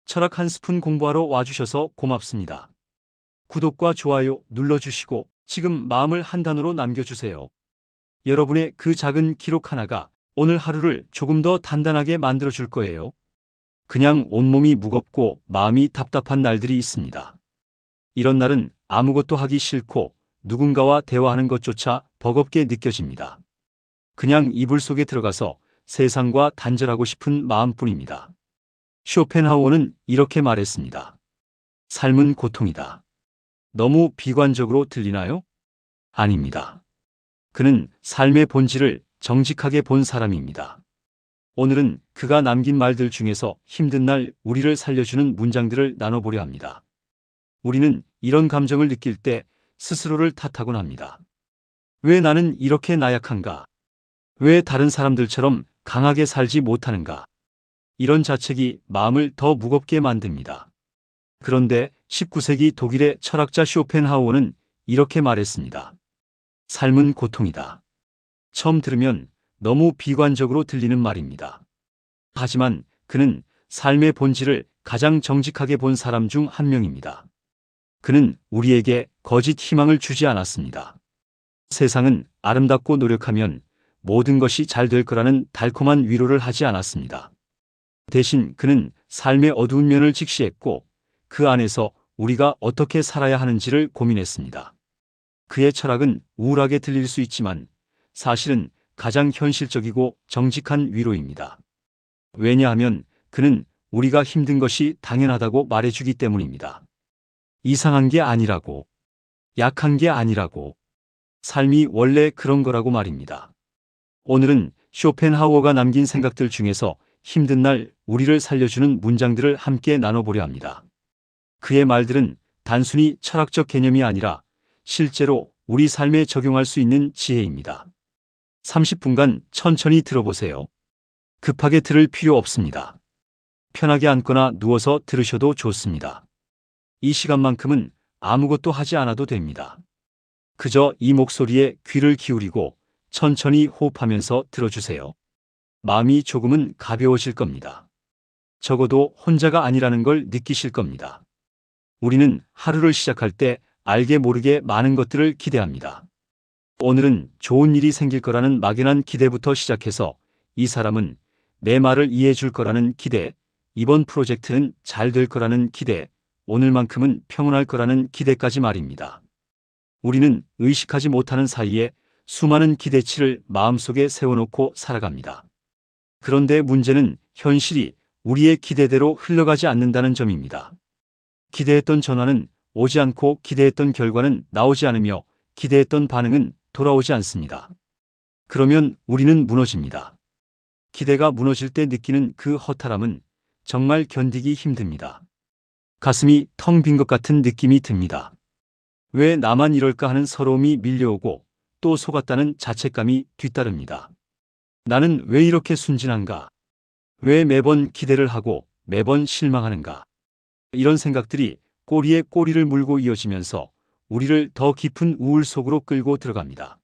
철학 한 스푼 공부하러 와주셔서 고맙습니다. 구독과 좋아요 눌러주시고 지금 마음을 한 단어로 남겨주세요. 여러분의 그 작은 기록 하나가 오늘 하루를 조금 더 단단하게 만들어줄 거예요. 그냥 온몸이 무겁고 마음이 답답한 날들이 있습니다. 이런 날은 아무것도 하기 싫고 누군가와 대화하는 것조차 버겁게 느껴집니다. 그냥 이불 속에 들어가서 세상과 단절하고 싶은 마음뿐입니다. 쇼펜하우어는 이렇게 말했습니다. 삶은 고통이다. 너무 비관적으로 들리나요? 아닙니다. 그는 삶의 본질을 정직하게 본 사람입니다. 오늘은 그가 남긴 말들 중에서 힘든 날 우리를 살려주는 문장들을 나눠보려 합니다. 우리는 이런 감정을 느낄 때 스스로를 탓하곤 합니다. 왜 나는 이렇게 나약한가? 왜 다른 사람들처럼 강하게 살지 못하는가? 이런 자책이 마음을 더 무겁게 만듭니다. 그런데 19세기 독일의 철학자 쇼펜하우어는 이렇게 말했습니다. 삶은 고통이다. 처음 들으면 너무 비관적으로 들리는 말입니다. 하지만 그는 삶의 본질을 가장 정직하게 본 사람 중 한 명입니다. 그는 우리에게 거짓 희망을 주지 않았습니다. 세상은 아름답고 노력하면 모든 것이 잘 될 거라는 달콤한 위로를 하지 않았습니다. 대신 그는 삶의 어두운 면을 직시했고 그 안에서 우리가 어떻게 살아야 하는지를 고민했습니다. 그의 철학은 우울하게 들릴 수 있지만 사실은 가장 현실적이고 정직한 위로입니다. 왜냐하면 그는 우리가 힘든 것이 당연하다고 말해주기 때문입니다. 이상한 게 아니라고, 약한 게 아니라고, 삶이 원래 그런 거라고 말입니다. 오늘은 쇼펜하우어가 남긴 생각들 중에서 힘든 날 우리를 살려주는 문장들을 함께 나눠보려 합니다. 그의 말들은 단순히 철학적 개념이 아니라 실제로 우리 삶에 적용할 수 있는 지혜입니다. 30분간 천천히 들어보세요. 급하게 들을 필요 없습니다. 편하게 앉거나 누워서 들으셔도 좋습니다. 이 시간만큼은 아무것도 하지 않아도 됩니다. 그저 이 목소리에 귀를 기울이고 천천히 호흡하면서 들어주세요. 마음이 조금은 가벼워질 겁니다. 적어도 혼자가 아니라는 걸 느끼실 겁니다. 우리는 하루를 시작할 때 알게 모르게 많은 것들을 기대합니다. 오늘은 좋은 일이 생길 거라는 막연한 기대부터 시작해서 이 사람은 내 말을 이해해 줄 거라는 기대, 이번 프로젝트는 잘 될 거라는 기대, 오늘만큼은 평온할 거라는 기대까지 말입니다. 우리는 의식하지 못하는 사이에 수많은 기대치를 마음속에 세워놓고 살아갑니다. 그런데 문제는 현실이 우리의 기대대로 흘러가지 않는다는 점입니다. 기대했던 전화는 오지 않고 기대했던 결과는 나오지 않으며 기대했던 반응은 돌아오지 않습니다. 그러면 우리는 무너집니다. 기대가 무너질 때 느끼는 그 허탈함은 정말 견디기 힘듭니다. 가슴이 텅 빈 것 같은 느낌이 듭니다. 왜 나만 이럴까 하는 서러움이 밀려오고 또 속았다는 자책감이 뒤따릅니다. 나는 왜 이렇게 순진한가? 왜 매번 기대를 하고 매번 실망하는가? 이런 생각들이 꼬리에 꼬리를 물고 이어지면서 우리를 더 깊은 우울 속으로 끌고 들어갑니다.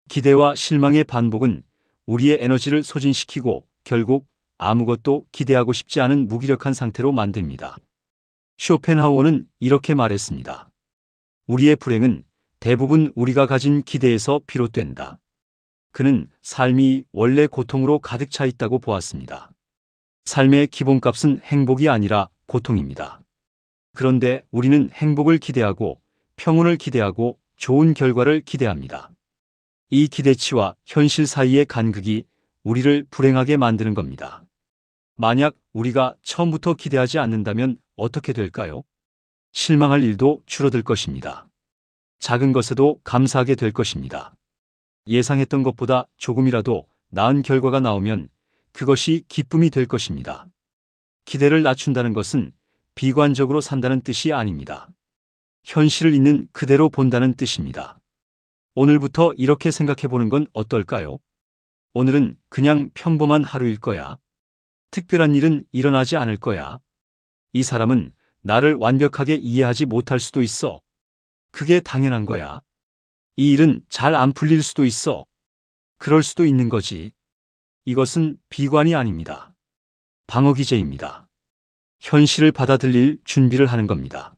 기대와 실망의 반복은 우리의 에너지를 소진시키고 결국 아무것도 기대하고 싶지 않은 무기력한 상태로 만듭니다. 쇼펜하우어는 이렇게 말했습니다. 우리의 불행은 대부분 우리가 가진 기대에서 비롯된다. 그는 삶이 원래 고통으로 가득 차 있다고 보았습니다. 삶의 기본값은 행복이 아니라 고통입니다. 그런데 우리는 행복을 기대하고 평온을 기대하고 좋은 결과를 기대합니다. 이 기대치와 현실 사이의 간극이 우리를 불행하게 만드는 겁니다. 만약 우리가 처음부터 기대하지 않는다면 어떻게 될까요? 실망할 일도 줄어들 것입니다. 작은 것에도 감사하게 될 것입니다. 예상했던 것보다 조금이라도 나은 결과가 나오면 그것이 기쁨이 될 것입니다. 기대를 낮춘다는 것은 비관적으로 산다는 뜻이 아닙니다. 현실을 있는 그대로 본다는 뜻입니다. 오늘부터 이렇게 생각해 보는 건 어떨까요? 오늘은 그냥 평범한 하루일 거야. 특별한 일은 일어나지 않을 거야. 이 사람은 나를 완벽하게 이해하지 못할 수도 있어. 그게 당연한 거야. 이 일은 잘 안 풀릴 수도 있어. 그럴 수도 있는 거지. 이것은 비관이 아닙니다. 방어 기제입니다. 현실을 받아들일 준비를 하는 겁니다.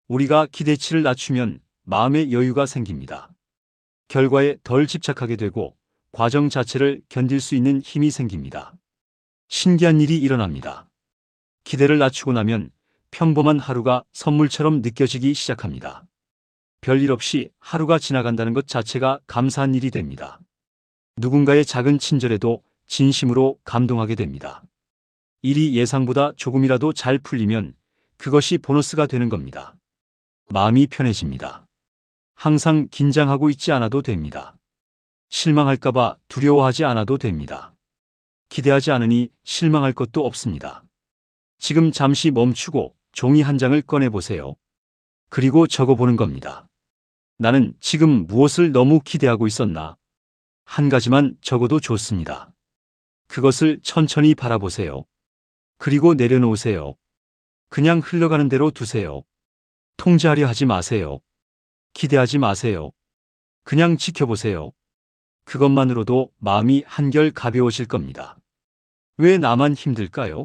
우리가 기대치를 낮추면 마음의 여유가 생깁니다. 결과에 덜 집착하게 되고 과정 자체를 견딜 수 있는 힘이 생깁니다. 신기한 일이 일어납니다. 기대를 낮추고 나면 평범한 하루가 선물처럼 느껴지기 시작합니다. 별일 없이 하루가 지나간다는 것 자체가 감사한 일이 됩니다. 누군가의 작은 친절에도 진심으로 감동하게 됩니다. 일이 예상보다 조금이라도 잘 풀리면 그것이 보너스가 되는 겁니다. 마음이 편해집니다. 항상 긴장하고 있지 않아도 됩니다. 실망할까봐 두려워하지 않아도 됩니다. 기대하지 않으니 실망할 것도 없습니다. 지금 잠시 멈추고 종이 한 장을 꺼내보세요. 그리고 적어보는 겁니다. 나는 지금 무엇을 너무 기대하고 있었나? 한 가지만 적어도 좋습니다. 그것을 천천히 바라보세요. 그리고 내려놓으세요. 그냥 흘러가는 대로 두세요. 통제하려 하지 마세요. 기대하지 마세요. 그냥 지켜보세요. 그것만으로도 마음이 한결 가벼워질 겁니다. 왜 나만 힘들까요?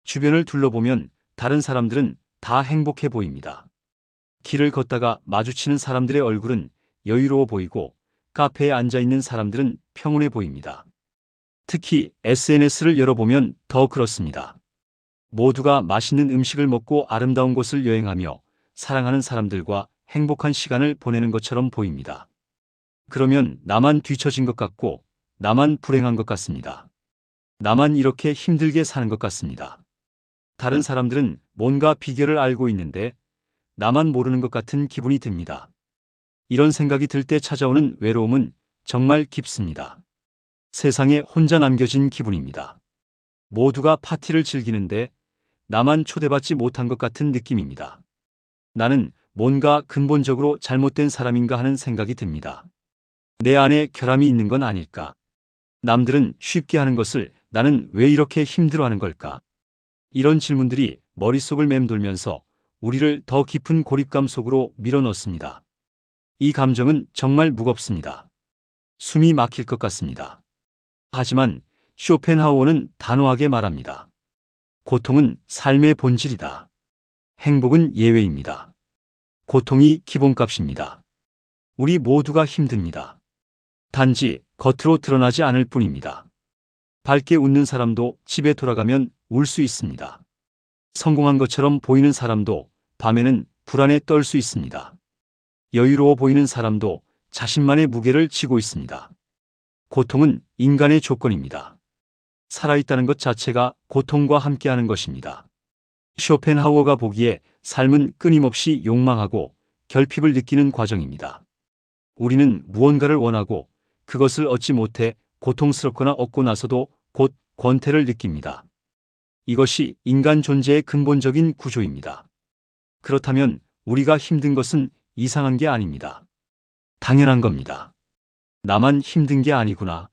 주변을 둘러보면 다른 사람들은 다 행복해 보입니다. 길을 걷다가 마주치는 사람들의 얼굴은 여유로워 보이고 카페에 앉아 있는 사람들은 평온해 보입니다. 특히 SNS를 열어보면 더 그렇습니다. 모두가 맛있는 음식을 먹고 아름다운 곳을 여행하며 사랑하는 사람들과 행복한 시간을 보내는 것처럼 보입니다. 그러면 나만 뒤처진 것 같고 나만 불행한 것 같습니다. 나만 이렇게 힘들게 사는 것 같습니다. 다른 사람들은 뭔가 비결을 알고 있는데 나만 모르는 것 같은 기분이 듭니다. 이런 생각이 들 때 찾아오는 외로움은 정말 깊습니다. 세상에 혼자 남겨진 기분입니다. 모두가 파티를 즐기는데 나만 초대받지 못한 것 같은 느낌입니다. 나는 뭔가 근본적으로 잘못된 사람인가 하는 생각이 듭니다. 내 안에 결함이 있는 건 아닐까? 남들은 쉽게 하는 것을 나는 왜 이렇게 힘들어하는 걸까? 이런 질문들이 머릿속을 맴돌면서 우리를 더 깊은 고립감 속으로 밀어넣습니다. 이 감정은 정말 무겁습니다. 숨이 막힐 것 같습니다. 하지만 쇼펜하우어는 단호하게 말합니다. 고통은 삶의 본질이다. 행복은 예외입니다. 고통이 기본값입니다. 우리 모두가 힘듭니다. 단지 겉으로 드러나지 않을 뿐입니다. 밝게 웃는 사람도 집에 돌아가면 울 수 있습니다. 성공한 것처럼 보이는 사람도 밤에는 불안에 떨 수 있습니다. 여유로워 보이는 사람도 자신만의 무게를 지고 있습니다. 고통은 인간의 조건입니다. 살아있다는 것 자체가 고통과 함께하는 것입니다. 쇼펜하우어가 보기에 삶은 끊임없이 욕망하고 결핍을 느끼는 과정입니다. 우리는 무언가를 원하고 그것을 얻지 못해 고통스럽거나 얻고 나서도 곧 권태를 느낍니다. 이것이 인간 존재의 근본적인 구조입니다. 그렇다면 우리가 힘든 것은 이상한 게 아닙니다. 당연한 겁니다. 나만 힘든 게 아니구나.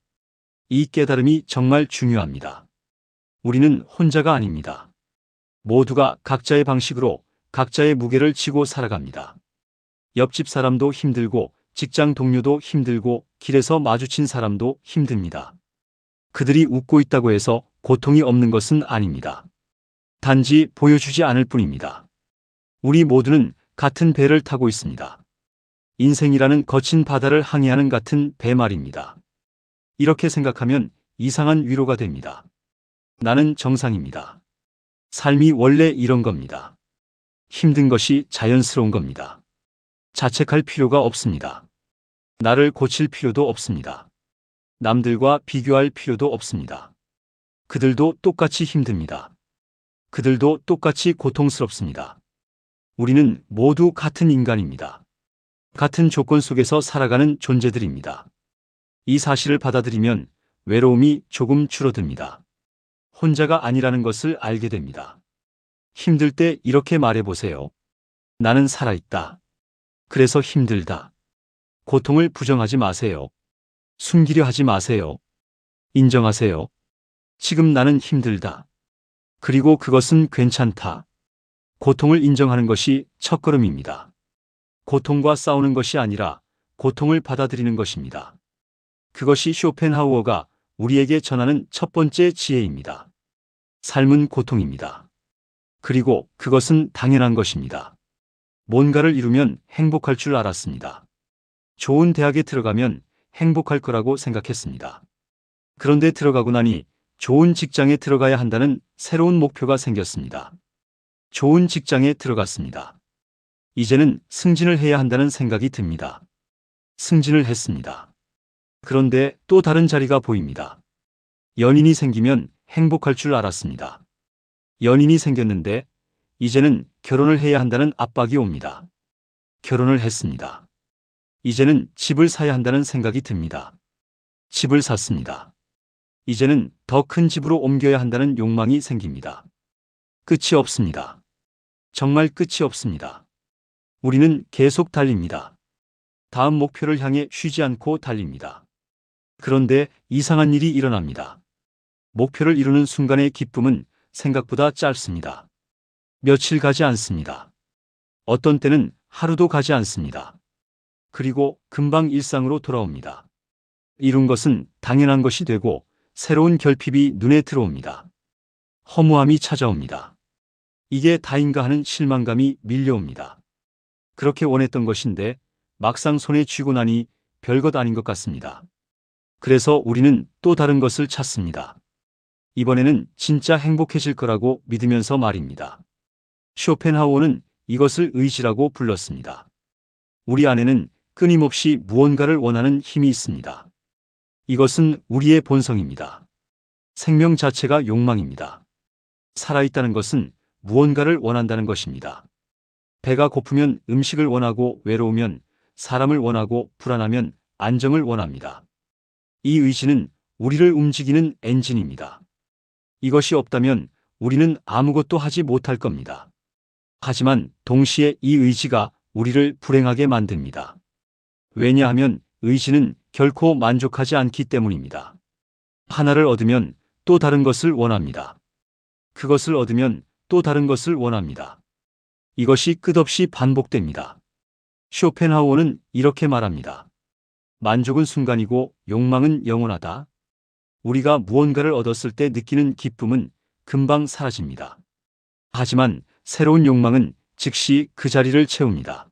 이 깨달음이 정말 중요합니다. 우리는 혼자가 아닙니다. 모두가 각자의 방식으로 각자의 무게를 지고 살아갑니다. 옆집 사람도 힘들고 직장 동료도 힘들고 길에서 마주친 사람도 힘듭니다. 그들이 웃고 있다고 해서 고통이 없는 것은 아닙니다. 단지 보여주지 않을 뿐입니다. 우리 모두는 같은 배를 타고 있습니다. 인생이라는 거친 바다를 항해하는 같은 배 말입니다. 이렇게 생각하면 이상한 위로가 됩니다. 나는 정상입니다. 삶이 원래 이런 겁니다. 힘든 것이 자연스러운 겁니다. 자책할 필요가 없습니다. 나를 고칠 필요도 없습니다. 남들과 비교할 필요도 없습니다. 그들도 똑같이 힘듭니다. 그들도 똑같이 고통스럽습니다. 우리는 모두 같은 인간입니다. 같은 조건 속에서 살아가는 존재들입니다. 이 사실을 받아들이면 외로움이 조금 줄어듭니다. 혼자가 아니라는 것을 알게 됩니다. 힘들 때 이렇게 말해보세요. 나는 살아있다. 그래서 힘들다. 고통을 부정하지 마세요. 숨기려 하지 마세요. 인정하세요. 지금 나는 힘들다. 그리고 그것은 괜찮다. 고통을 인정하는 것이 첫걸음입니다. 고통과 싸우는 것이 아니라 고통을 받아들이는 것입니다. 그것이 쇼펜하우어가 우리에게 전하는 첫 번째 지혜입니다. 삶은 고통입니다. 그리고 그것은 당연한 것입니다. 뭔가를 이루면 행복할 줄 알았습니다. 좋은 대학에 들어가면 행복할 거라고 생각했습니다. 그런데 들어가고 나니 좋은 직장에 들어가야 한다는 새로운 목표가 생겼습니다. 좋은 직장에 들어갔습니다. 이제는 승진을 해야 한다는 생각이 듭니다. 승진을 했습니다. 그런데 또 다른 자리가 보입니다. 연인이 생기면 행복할 줄 알았습니다. 연인이 생겼는데 이제는 결혼을 해야 한다는 압박이 옵니다. 결혼을 했습니다. 이제는 집을 사야 한다는 생각이 듭니다. 집을 샀습니다. 이제는 더 큰 집으로 옮겨야 한다는 욕망이 생깁니다. 끝이 없습니다. 정말 끝이 없습니다. 우리는 계속 달립니다. 다음 목표를 향해 쉬지 않고 달립니다. 그런데 이상한 일이 일어납니다. 목표를 이루는 순간의 기쁨은 생각보다 짧습니다. 며칠 가지 않습니다. 어떤 때는 하루도 가지 않습니다. 그리고 금방 일상으로 돌아옵니다. 이룬 것은 당연한 것이 되고 새로운 결핍이 눈에 들어옵니다. 허무함이 찾아옵니다. 이게 다인가 하는 실망감이 밀려옵니다. 그렇게 원했던 것인데 막상 손에 쥐고 나니 별것 아닌 것 같습니다. 그래서 우리는 또 다른 것을 찾습니다. 이번에는 진짜 행복해질 거라고 믿으면서 말입니다. 쇼펜하우어는 이것을 의지라고 불렀습니다. 우리 안에는 끊임없이 무언가를 원하는 힘이 있습니다. 이것은 우리의 본성입니다. 생명 자체가 욕망입니다. 살아있다는 것은 무언가를 원한다는 것입니다. 배가 고프면 음식을 원하고 외로우면 사람을 원하고 불안하면 안정을 원합니다. 이 의지는 우리를 움직이는 엔진입니다. 이것이 없다면 우리는 아무것도 하지 못할 겁니다. 하지만 동시에 이 의지가 우리를 불행하게 만듭니다. 왜냐하면 의지는 결코 만족하지 않기 때문입니다. 하나를 얻으면 또 다른 것을 원합니다. 그것을 얻으면 또 다른 것을 원합니다. 이것이 끝없이 반복됩니다. 쇼펜하우어는 이렇게 말합니다. 만족은 순간이고 욕망은 영원하다. 우리가 무언가를 얻었을 때 느끼는 기쁨은 금방 사라집니다. 하지만 새로운 욕망은 즉시 그 자리를 채웁니다.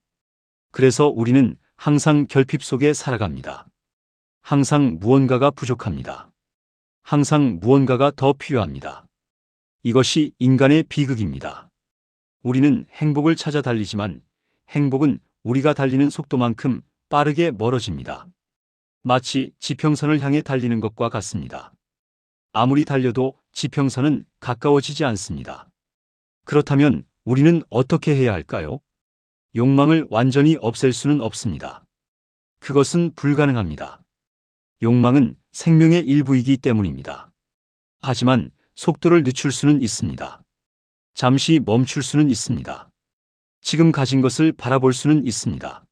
그래서 우리는 항상 결핍 속에 살아갑니다. 항상 무언가가 부족합니다. 항상 무언가가 더 필요합니다. 이것이 인간의 비극입니다. 우리는 행복을 찾아 달리지만 행복은 우리가 달리는 속도만큼 빠르게 멀어집니다. 마치 지평선을 향해 달리는 것과 같습니다. 아무리 달려도 지평선은 가까워지지 않습니다. 그렇다면 우리는 어떻게 해야 할까요? 욕망을 완전히 없앨 수는 없습니다. 그것은 불가능합니다. 욕망은 생명의 일부이기 때문입니다. 하지만 속도를 늦출 수는 있습니다. 잠시 멈출 수는 있습니다. 지금 가진 것을 바라볼 수는 있습니다.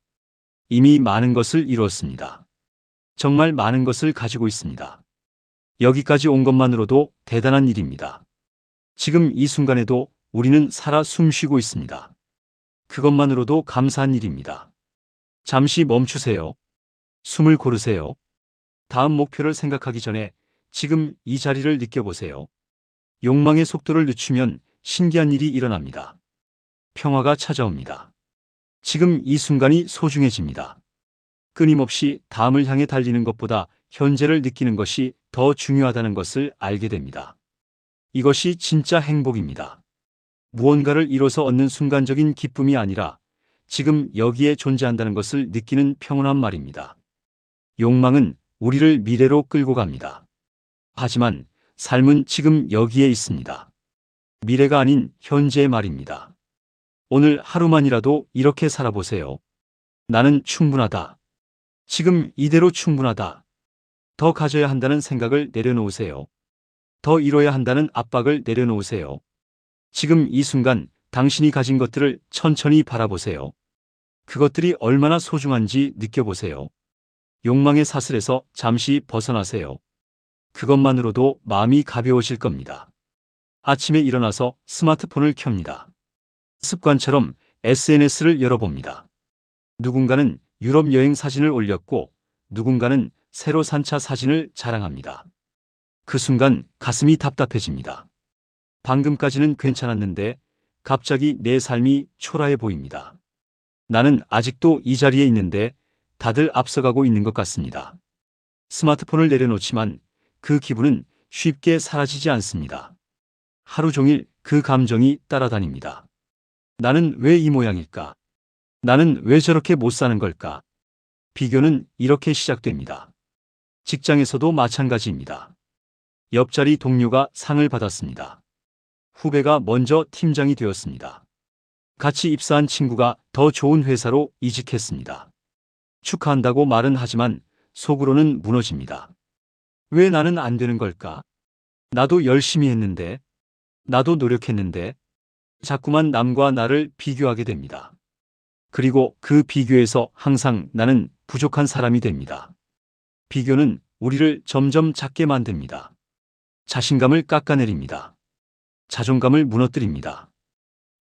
이미 많은 것을 이루었습니다. 정말 많은 것을 가지고 있습니다. 여기까지 온 것만으로도 대단한 일입니다. 지금 이 순간에도 우리는 살아 숨쉬고 있습니다. 그것만으로도 감사한 일입니다. 잠시 멈추세요. 숨을 고르세요. 다음 목표를 생각하기 전에 지금 이 자리를 느껴보세요. 욕망의 속도를 늦추면 신기한 일이 일어납니다. 평화가 찾아옵니다. 지금 이 순간이 소중해집니다. 끊임없이 다음을 향해 달리는 것보다 현재를 느끼는 것이 더 중요하다는 것을 알게 됩니다. 이것이 진짜 행복입니다. 무언가를 이뤄서 얻는 순간적인 기쁨이 아니라 지금 여기에 존재한다는 것을 느끼는 평온한 말입니다. 욕망은 우리를 미래로 끌고 갑니다. 하지만 삶은 지금 여기에 있습니다. 미래가 아닌 현재의 말입니다. 오늘 하루만이라도 이렇게 살아보세요. 나는 충분하다. 지금 이대로 충분하다. 더 가져야 한다는 생각을 내려놓으세요. 더 이뤄야 한다는 압박을 내려놓으세요. 지금 이 순간 당신이 가진 것들을 천천히 바라보세요. 그것들이 얼마나 소중한지 느껴보세요. 욕망의 사슬에서 잠시 벗어나세요. 그것만으로도 마음이 가벼워질 겁니다. 아침에 일어나서 스마트폰을 켭니다. 습관처럼 SNS를 열어봅니다. 누군가는 유럽 여행 사진을 올렸고 누군가는 새로 산 차 사진을 자랑합니다. 그 순간 가슴이 답답해집니다. 방금까지는 괜찮았는데 갑자기 내 삶이 초라해 보입니다. 나는 아직도 이 자리에 있는데 다들 앞서가고 있는 것 같습니다. 스마트폰을 내려놓지만 그 기분은 쉽게 사라지지 않습니다. 하루 종일 그 감정이 따라다닙니다. 나는 왜 이 모양일까? 나는 왜 저렇게 못 사는 걸까? 비교는 이렇게 시작됩니다. 직장에서도 마찬가지입니다. 옆자리 동료가 상을 받았습니다. 후배가 먼저 팀장이 되었습니다. 같이 입사한 친구가 더 좋은 회사로 이직했습니다. 축하한다고 말은 하지만 속으로는 무너집니다. 왜 나는 안 되는 걸까? 나도 열심히 했는데, 나도 노력했는데, 자꾸만 남과 나를 비교하게 됩니다. 그리고 그 비교에서 항상 나는 부족한 사람이 됩니다. 비교는 우리를 점점 작게 만듭니다. 자신감을 깎아내립니다. 자존감을 무너뜨립니다.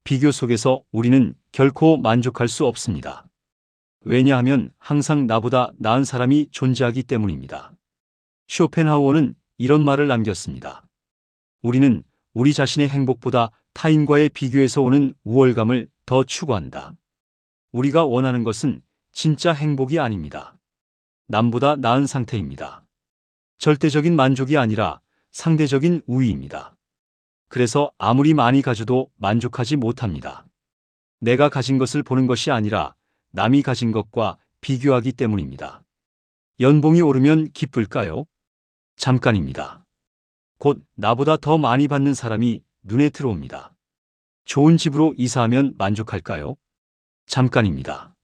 비교 속에서 우리는 결코 만족할 수 없습니다. 왜냐하면 항상 나보다 나은 사람이 존재하기 때문입니다. 쇼펜하우어는 이런 말을 남겼습니다. 우리는 우리 자신의 행복보다 타인과의 비교에서 오는 우월감을 더 추구한다. 우리가 원하는 것은 진짜 행복이 아닙니다. 남보다 나은 상태입니다. 절대적인 만족이 아니라 상대적인 우위입니다. 그래서 아무리 많이 가져도 만족하지 못합니다. 내가 가진 것을 보는 것이 아니라 남이 가진 것과 비교하기 때문입니다. 연봉이 오르면 기쁠까요? 잠깐입니다. 곧 나보다 더 많이 받는 사람이 눈에 들어옵니다. 좋은 집으로 이사하면 만족할까요? 잠깐입니다.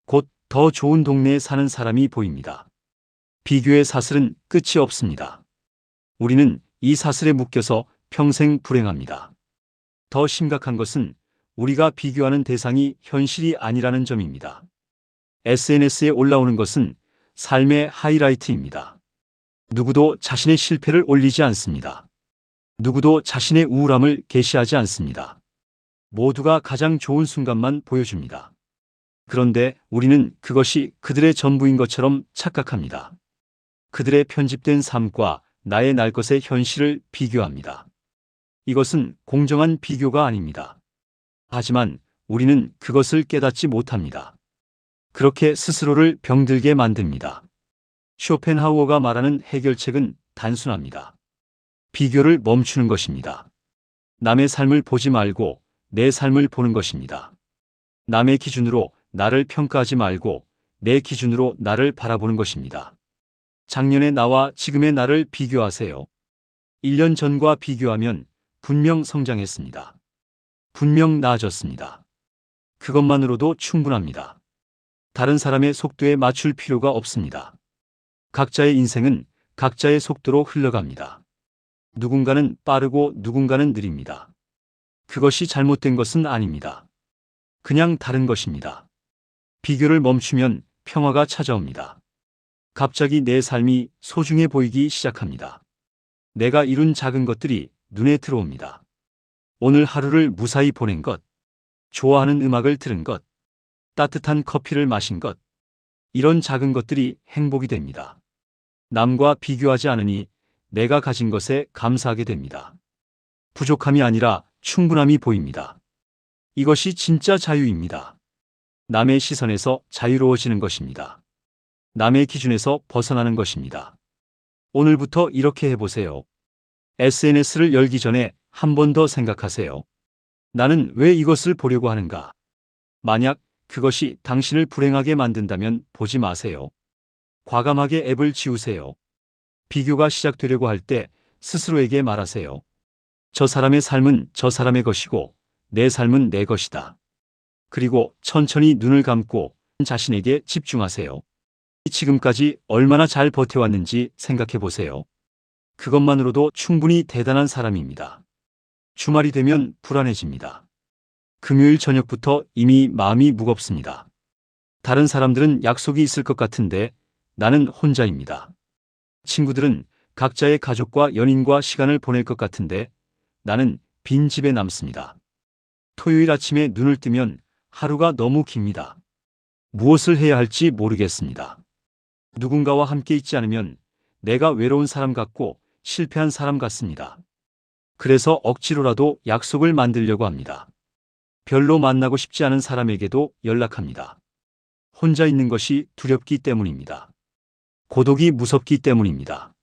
곧 더 좋은 동네에 사는 사람이 보입니다. 비교의 사슬은 끝이 없습니다. 우리는 이 사슬에 묶여서 평생 불행합니다. 더 심각한 것은 우리가 비교하는 대상이 현실이 아니라는 점입니다. SNS에 올라오는 것은 삶의 하이라이트입니다. 누구도 자신의 실패를 올리지 않습니다. 누구도 자신의 우울함을 게시하지 않습니다. 모두가 가장 좋은 순간만 보여줍니다. 그런데 우리는 그것이 그들의 전부인 것처럼 착각합니다. 그들의 편집된 삶과 나의 날 것의 현실을 비교합니다. 이것은 공정한 비교가 아닙니다. 하지만 우리는 그것을 깨닫지 못합니다. 그렇게 스스로를 병들게 만듭니다. 쇼펜하우어가 말하는 해결책은 단순합니다. 비교를 멈추는 것입니다. 남의 삶을 보지 말고 내 삶을 보는 것입니다. 남의 기준으로 나를 평가하지 말고 내 기준으로 나를 바라보는 것입니다. 작년의 나와 지금의 나를 비교하세요. 1년 전과 비교하면 분명 성장했습니다. 분명 나아졌습니다. 그것만으로도 충분합니다. 다른 사람의 속도에 맞출 필요가 없습니다. 각자의 인생은 각자의 속도로 흘러갑니다. 누군가는 빠르고 누군가는 느립니다. 그것이 잘못된 것은 아닙니다. 그냥 다른 것입니다. 비교를 멈추면 평화가 찾아옵니다. 갑자기 내 삶이 소중해 보이기 시작합니다. 내가 이룬 작은 것들이 눈에 들어옵니다. 오늘 하루를 무사히 보낸 것, 좋아하는 음악을 들은 것, 따뜻한 커피를 마신 것, 이런 작은 것들이 행복이 됩니다. 남과 비교하지 않으니 내가 가진 것에 감사하게 됩니다. 부족함이 아니라 충분함이 보입니다. 이것이 진짜 자유입니다. 남의 시선에서 자유로워지는 것입니다. 남의 기준에서 벗어나는 것입니다. 오늘부터 이렇게 해보세요. SNS를 열기 전에 한 번 더 생각하세요. 나는 왜 이것을 보려고 하는가? 만약 그것이 당신을 불행하게 만든다면 보지 마세요. 과감하게 앱을 지우세요. 비교가 시작되려고 할 때 스스로에게 말하세요. 저 사람의 삶은 저 사람의 것이고 내 삶은 내 것이다. 그리고 천천히 눈을 감고 자신에게 집중하세요. 지금까지 얼마나 잘 버텨왔는지 생각해 보세요. 그것만으로도 충분히 대단한 사람입니다. 주말이 되면 불안해집니다. 금요일 저녁부터 이미 마음이 무겁습니다. 다른 사람들은 약속이 있을 것 같은데 나는 혼자입니다. 친구들은 각자의 가족과 연인과 시간을 보낼 것 같은데 나는 빈 집에 남습니다. 토요일 아침에 눈을 뜨면 하루가 너무 깁니다. 무엇을 해야 할지 모르겠습니다. 누군가와 함께 있지 않으면 내가 외로운 사람 같고 실패한 사람 같습니다. 그래서 억지로라도 약속을 만들려고 합니다. 별로 만나고 싶지 않은 사람에게도 연락합니다. 혼자 있는 것이 두렵기 때문입니다. 고독이 무섭기 때문입니다.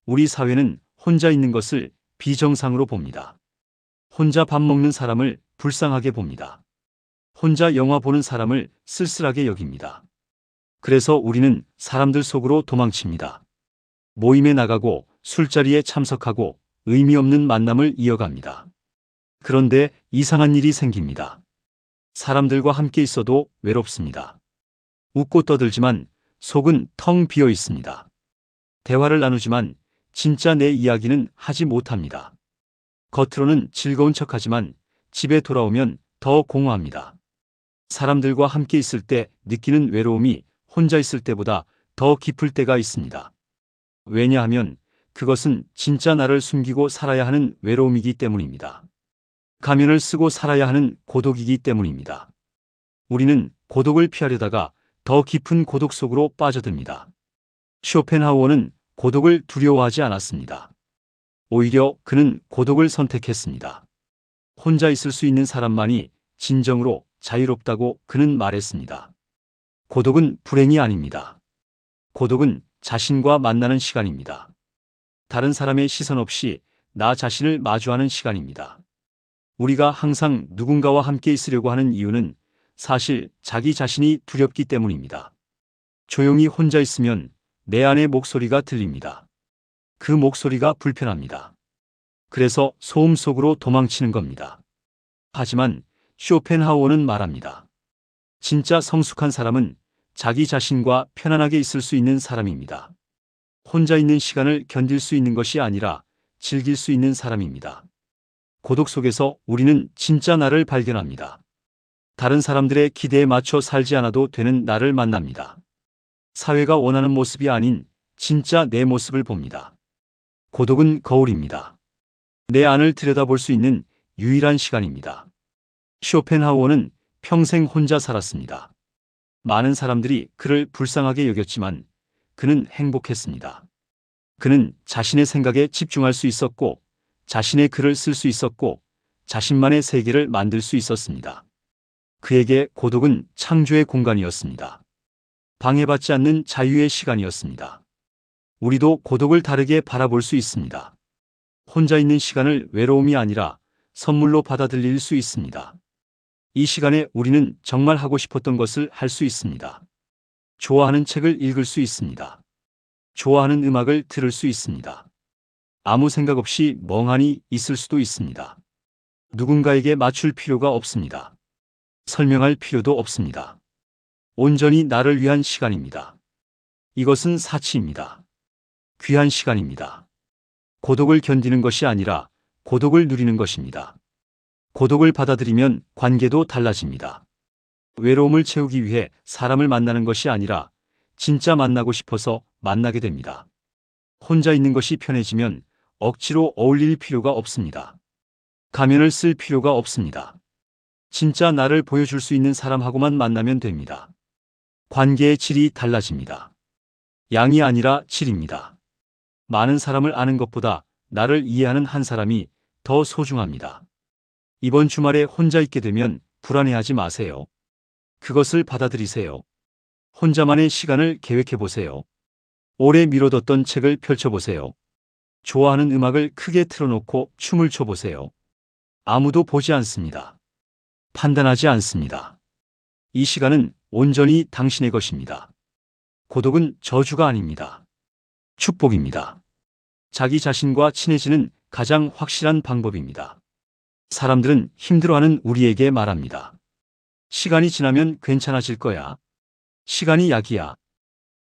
우리 사회는 혼자 있는 것을 비정상으로 봅니다. 혼자 밥 먹는 사람을 불쌍하게 봅니다. 혼자 영화 보는 사람을 쓸쓸하게 여깁니다. 그래서 우리는 사람들 속으로 도망칩니다. 모임에 나가고 술자리에 참석하고 의미 없는 만남을 이어갑니다. 그런데 이상한 일이 생깁니다. 사람들과 함께 있어도 외롭습니다. 웃고 떠들지만 속은 텅 비어 있습니다. 대화를 나누지만 진짜 내 이야기는 하지 못합니다. 겉으로는 즐거운 척하지만 집에 돌아오면 더 공허합니다. 사람들과 함께 있을 때 느끼는 외로움이 혼자 있을 때보다 더 깊을 때가 있습니다. 왜냐하면 그것은 진짜 나를 숨기고 살아야 하는 외로움이기 때문입니다. 가면을 쓰고 살아야 하는 고독이기 때문입니다. 우리는 고독을 피하려다가 더 깊은 고독 속으로 빠져듭니다. 쇼펜하우어는 고독을 두려워하지 않았습니다. 오히려 그는 고독을 선택했습니다. 혼자 있을 수 있는 사람만이 진정으로 자유롭다고 그는 말했습니다. 고독은 불행이 아닙니다. 고독은 자신과 만나는 시간입니다. 다른 사람의 시선 없이 나 자신을 마주하는 시간입니다. 우리가 항상 누군가와 함께 있으려고 하는 이유는 사실 자기 자신이 두렵기 때문입니다. 조용히 혼자 있으면 내 안의 목소리가 들립니다. 그 목소리가 불편합니다. 그래서 소음 속으로 도망치는 겁니다. 하지만 쇼펜하우어는 말합니다. 진짜 성숙한 사람은 자기 자신과 편안하게 있을 수 있는 사람입니다. 혼자 있는 시간을 견딜 수 있는 것이 아니라 즐길 수 있는 사람입니다. 고독 속에서 우리는 진짜 나를 발견합니다. 다른 사람들의 기대에 맞춰 살지 않아도 되는 나를 만납니다. 사회가 원하는 모습이 아닌 진짜 내 모습을 봅니다. 고독은 거울입니다. 내 안을 들여다볼 수 있는 유일한 시간입니다. 쇼펜하우어는 평생 혼자 살았습니다. 많은 사람들이 그를 불쌍하게 여겼지만 그는 행복했습니다. 그는 자신의 생각에 집중할 수 있었고 자신의 글을 쓸 수 있었고 자신만의 세계를 만들 수 있었습니다. 그에게 고독은 창조의 공간이었습니다. 방해받지 않는 자유의 시간이었습니다. 우리도 고독을 다르게 바라볼 수 있습니다. 혼자 있는 시간을 외로움이 아니라 선물로 받아들일 수 있습니다. 이 시간에 우리는 정말 하고 싶었던 것을 할 수 있습니다. 좋아하는 책을 읽을 수 있습니다. 좋아하는 음악을 들을 수 있습니다. 아무 생각 없이 멍하니 있을 수도 있습니다. 누군가에게 맞출 필요가 없습니다. 설명할 필요도 없습니다. 온전히 나를 위한 시간입니다. 이것은 사치입니다. 귀한 시간입니다. 고독을 견디는 것이 아니라 고독을 누리는 것입니다. 고독을 받아들이면 관계도 달라집니다. 외로움을 채우기 위해 사람을 만나는 것이 아니라 진짜 만나고 싶어서 만나게 됩니다. 혼자 있는 것이 편해지면 억지로 어울릴 필요가 없습니다. 가면을 쓸 필요가 없습니다. 진짜 나를 보여줄 수 있는 사람하고만 만나면 됩니다. 관계의 질이 달라집니다. 양이 아니라 질입니다. 많은 사람을 아는 것보다 나를 이해하는 한 사람이 더 소중합니다. 이번 주말에 혼자 있게 되면 불안해하지 마세요. 그것을 받아들이세요. 혼자만의 시간을 계획해 보세요. 오래 미뤄뒀던 책을 펼쳐보세요. 좋아하는 음악을 크게 틀어놓고 춤을 춰보세요. 아무도 보지 않습니다. 판단하지 않습니다. 이 시간은 온전히 당신의 것입니다. 고독은 저주가 아닙니다. 축복입니다. 자기 자신과 친해지는 가장 확실한 방법입니다. 사람들은 힘들어하는 우리에게 말합니다. 시간이 지나면 괜찮아질 거야. 시간이 약이야.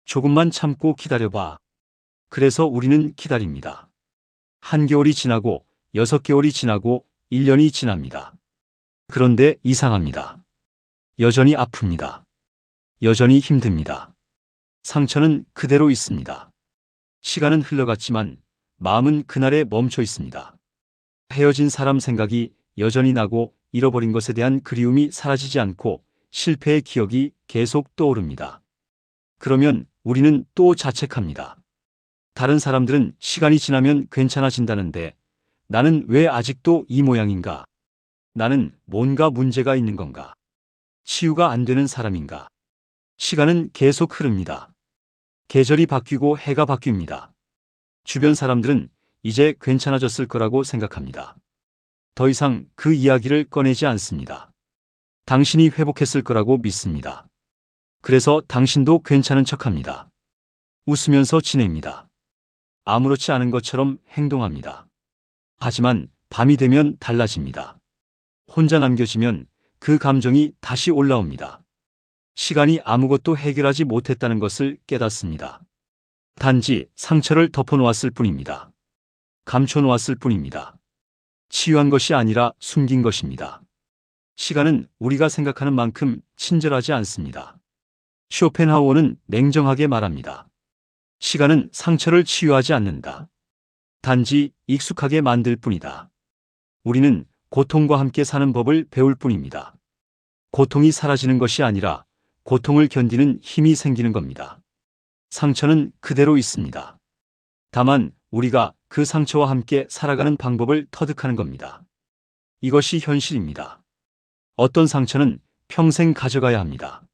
조금만 참고 기다려봐. 그래서 우리는 기다립니다. 한겨울이 지나고 6개월이 지나고 1년이 지납니다. 그런데 이상합니다. 여전히 아픕니다. 여전히 힘듭니다. 상처는 그대로 있습니다. 시간은 흘러갔지만 마음은 그날에 멈춰 있습니다. 헤어진 사람 생각이 여전히 나고 잃어버린 것에 대한 그리움이 사라지지 않고 실패의 기억이 계속 떠오릅니다. 그러면 우리는 또 자책합니다. 다른 사람들은 시간이 지나면 괜찮아진다는데 나는 왜 아직도 이 모양인가? 나는 뭔가 문제가 있는 건가? 치유가 안 되는 사람인가? 시간은 계속 흐릅니다. 계절이 바뀌고 해가 바뀝니다. 주변 사람들은 이제 괜찮아졌을 거라고 생각합니다. 더 이상 그 이야기를 꺼내지 않습니다. 당신이 회복했을 거라고 믿습니다. 그래서 당신도 괜찮은 척합니다. 웃으면서 지냅니다. 아무렇지 않은 것처럼 행동합니다. 하지만 밤이 되면 달라집니다. 혼자 남겨지면 그 감정이 다시 올라옵니다. 시간이 아무것도 해결하지 못했다는 것을 깨닫습니다. 단지 상처를 덮어놓았을 뿐입니다. 감춰놓았을 뿐입니다. 치유한 것이 아니라 숨긴 것입니다. 시간은 우리가 생각하는 만큼 친절하지 않습니다. 쇼펜하우어는 냉정하게 말합니다. 시간은 상처를 치유하지 않는다. 단지 익숙하게 만들 뿐이다. 우리는 고통과 함께 사는 법을 배울 뿐입니다. 고통이 사라지는 것이 아니라 고통을 견디는 힘이 생기는 겁니다. 상처는 그대로 있습니다. 다만 우리가 그 상처와 함께 살아가는 방법을 터득하는 겁니다. 이것이 현실입니다. 어떤 상처는 평생 가져가야 합니다.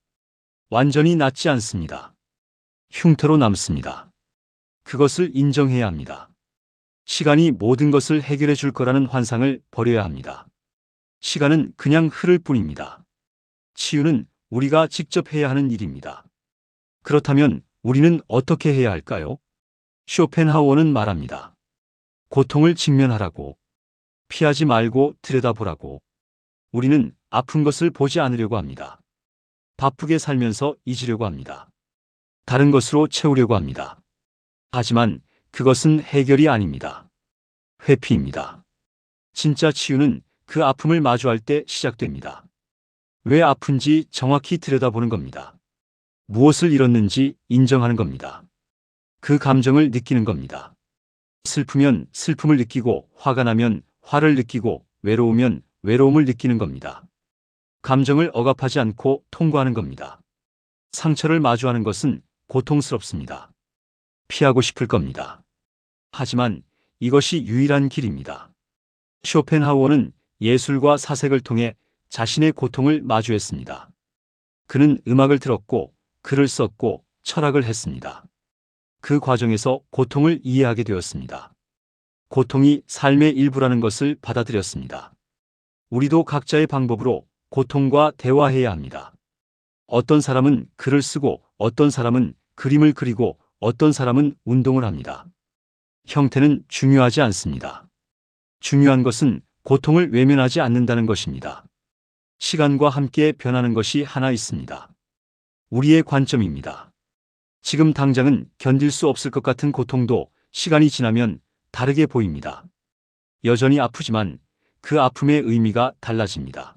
완전히 낫지 않습니다. 흉터로 남습니다. 그것을 인정해야 합니다. 시간이 모든 것을 해결해 줄 거라는 환상을 버려야 합니다. 시간은 그냥 흐를 뿐입니다. 치유는 우리가 직접 해야 하는 일입니다. 그렇다면 우리는 어떻게 해야 할까요? 쇼펜하우어는 말합니다. 고통을 직면하라고. 피하지 말고 들여다보라고. 우리는 아픈 것을 보지 않으려고 합니다. 바쁘게 살면서 잊으려고 합니다. 다른 것으로 채우려고 합니다. 하지만 그것은 해결이 아닙니다. 회피입니다. 진짜 치유는 그 아픔을 마주할 때 시작됩니다. 왜 아픈지 정확히 들여다보는 겁니다. 무엇을 잃었는지 인정하는 겁니다. 그 감정을 느끼는 겁니다. 슬프면 슬픔을 느끼고, 화가 나면 화를 느끼고, 외로우면 외로움을 느끼는 겁니다. 감정을 억압하지 않고 통과하는 겁니다. 상처를 마주하는 것은 고통스럽습니다. 피하고 싶을 겁니다. 하지만 이것이 유일한 길입니다. 쇼펜하우어는 예술과 사색을 통해 자신의 고통을 마주했습니다. 그는 음악을 들었고, 글을 썼고, 철학을 했습니다. 그 과정에서 고통을 이해하게 되었습니다. 고통이 삶의 일부라는 것을 받아들였습니다. 우리도 각자의 방법으로 고통과 대화해야 합니다. 어떤 사람은 글을 쓰고, 어떤 사람은 그림을 그리고, 어떤 사람은 운동을 합니다. 형태는 중요하지 않습니다. 중요한 것은 고통을 외면하지 않는다는 것입니다. 시간과 함께 변하는 것이 하나 있습니다. 우리의 관점입니다. 지금 당장은 견딜 수 없을 것 같은 고통도 시간이 지나면 다르게 보입니다. 여전히 아프지만 그 아픔의 의미가 달라집니다.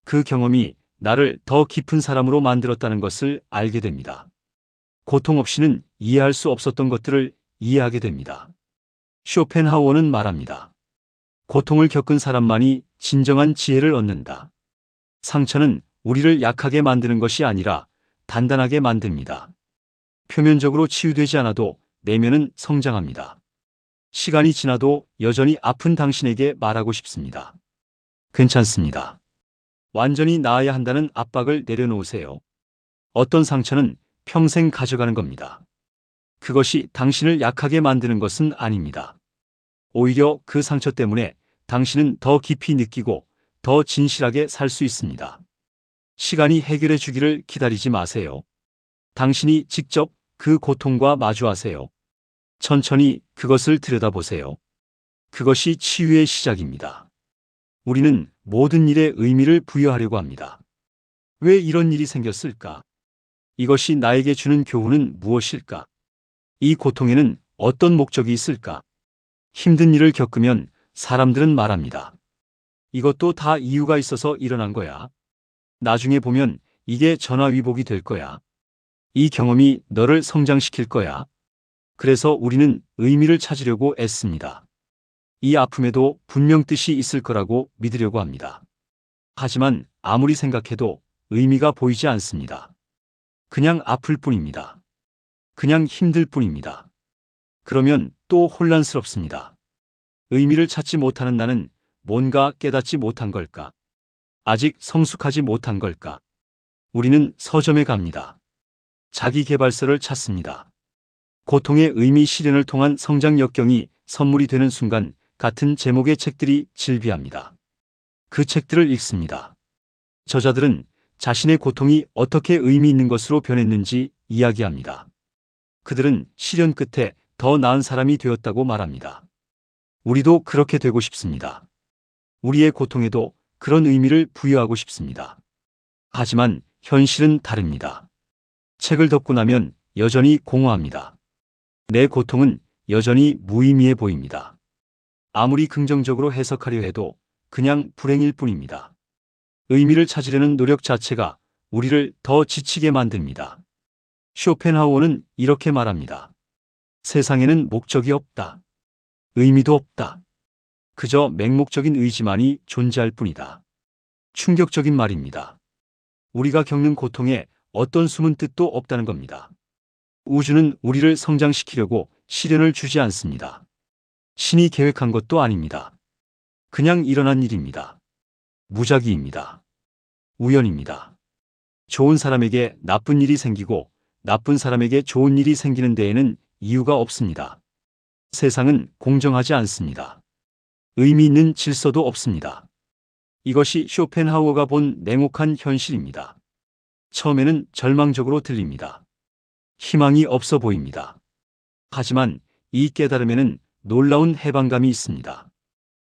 그 경험이 나를 더 깊은 사람으로 만들었다는 것을 알게 됩니다. 고통 없이는 이해할 수 없었던 것들을 이해하게 됩니다. 쇼펜하우어는 말합니다. 고통을 겪은 사람만이 진정한 지혜를 얻는다. 상처는 우리를 약하게 만드는 것이 아니라 단단하게 만듭니다. 표면적으로 치유되지 않아도 내면은 성장합니다. 시간이 지나도 여전히 아픈 당신에게 말하고 싶습니다. 괜찮습니다. 완전히 나아야 한다는 압박을 내려놓으세요. 어떤 상처는 평생 가져가는 겁니다. 그것이 당신을 약하게 만드는 것은 아닙니다. 오히려 그 상처 때문에 당신은 더 깊이 느끼고 더 진실하게 살 수 있습니다. 시간이 해결해 주기를 기다리지 마세요. 당신이 직접 그 고통과 마주하세요. 천천히 그것을 들여다보세요. 그것이 치유의 시작입니다. 우리는 모든 일에 의미를 부여하려고 합니다. 왜 이런 일이 생겼을까? 이것이 나에게 주는 교훈은 무엇일까? 이 고통에는 어떤 목적이 있을까? 힘든 일을 겪으면 사람들은 말합니다. 이것도 다 이유가 있어서 일어난 거야. 나중에 보면 이게 전화위복이 될 거야. 이 경험이 너를 성장시킬 거야. 그래서 우리는 의미를 찾으려고 애씁니다. 이 아픔에도 분명 뜻이 있을 거라고 믿으려고 합니다. 하지만 아무리 생각해도 의미가 보이지 않습니다. 그냥 아플 뿐입니다. 그냥 힘들 뿐입니다. 그러면 또 혼란스럽습니다. 의미를 찾지 못하는 나는 뭔가 깨닫지 못한 걸까? 아직 성숙하지 못한 걸까? 우리는 서점에 갑니다. 자기 개발서를 찾습니다. 고통의 의미 실현을 통한 성장 역경이 선물이 되는 순간 같은 제목의 책들이 질비합니다. 그 책들을 읽습니다. 저자들은 자신의 고통이 어떻게 의미 있는 것으로 변했는지 이야기합니다. 그들은 시련 끝에 더 나은 사람이 되었다고 말합니다. 우리도 그렇게 되고 싶습니다. 우리의 고통에도 그런 의미를 부여하고 싶습니다. 하지만 현실은 다릅니다. 책을 덮고 나면 여전히 공허합니다. 내 고통은 여전히 무의미해 보입니다. 아무리 긍정적으로 해석하려 해도 그냥 불행일 뿐입니다. 의미를 찾으려는 노력 자체가 우리를 더 지치게 만듭니다. 쇼펜하우어는 이렇게 말합니다. 세상에는 목적이 없다. 의미도 없다. 그저 맹목적인 의지만이 존재할 뿐이다. 충격적인 말입니다. 우리가 겪는 고통에 어떤 숨은 뜻도 없다는 겁니다. 우주는 우리를 성장시키려고 시련을 주지 않습니다. 신이 계획한 것도 아닙니다. 그냥 일어난 일입니다. 무작위입니다. 우연입니다. 좋은 사람에게 나쁜 일이 생기고 나쁜 사람에게 좋은 일이 생기는 데에는 이유가 없습니다. 세상은 공정하지 않습니다. 의미 있는 질서도 없습니다. 이것이 쇼펜하우어가 본 냉혹한 현실입니다. 처음에는 절망적으로 들립니다. 희망이 없어 보입니다. 하지만 이 깨달음에는 놀라운 해방감이 있습니다.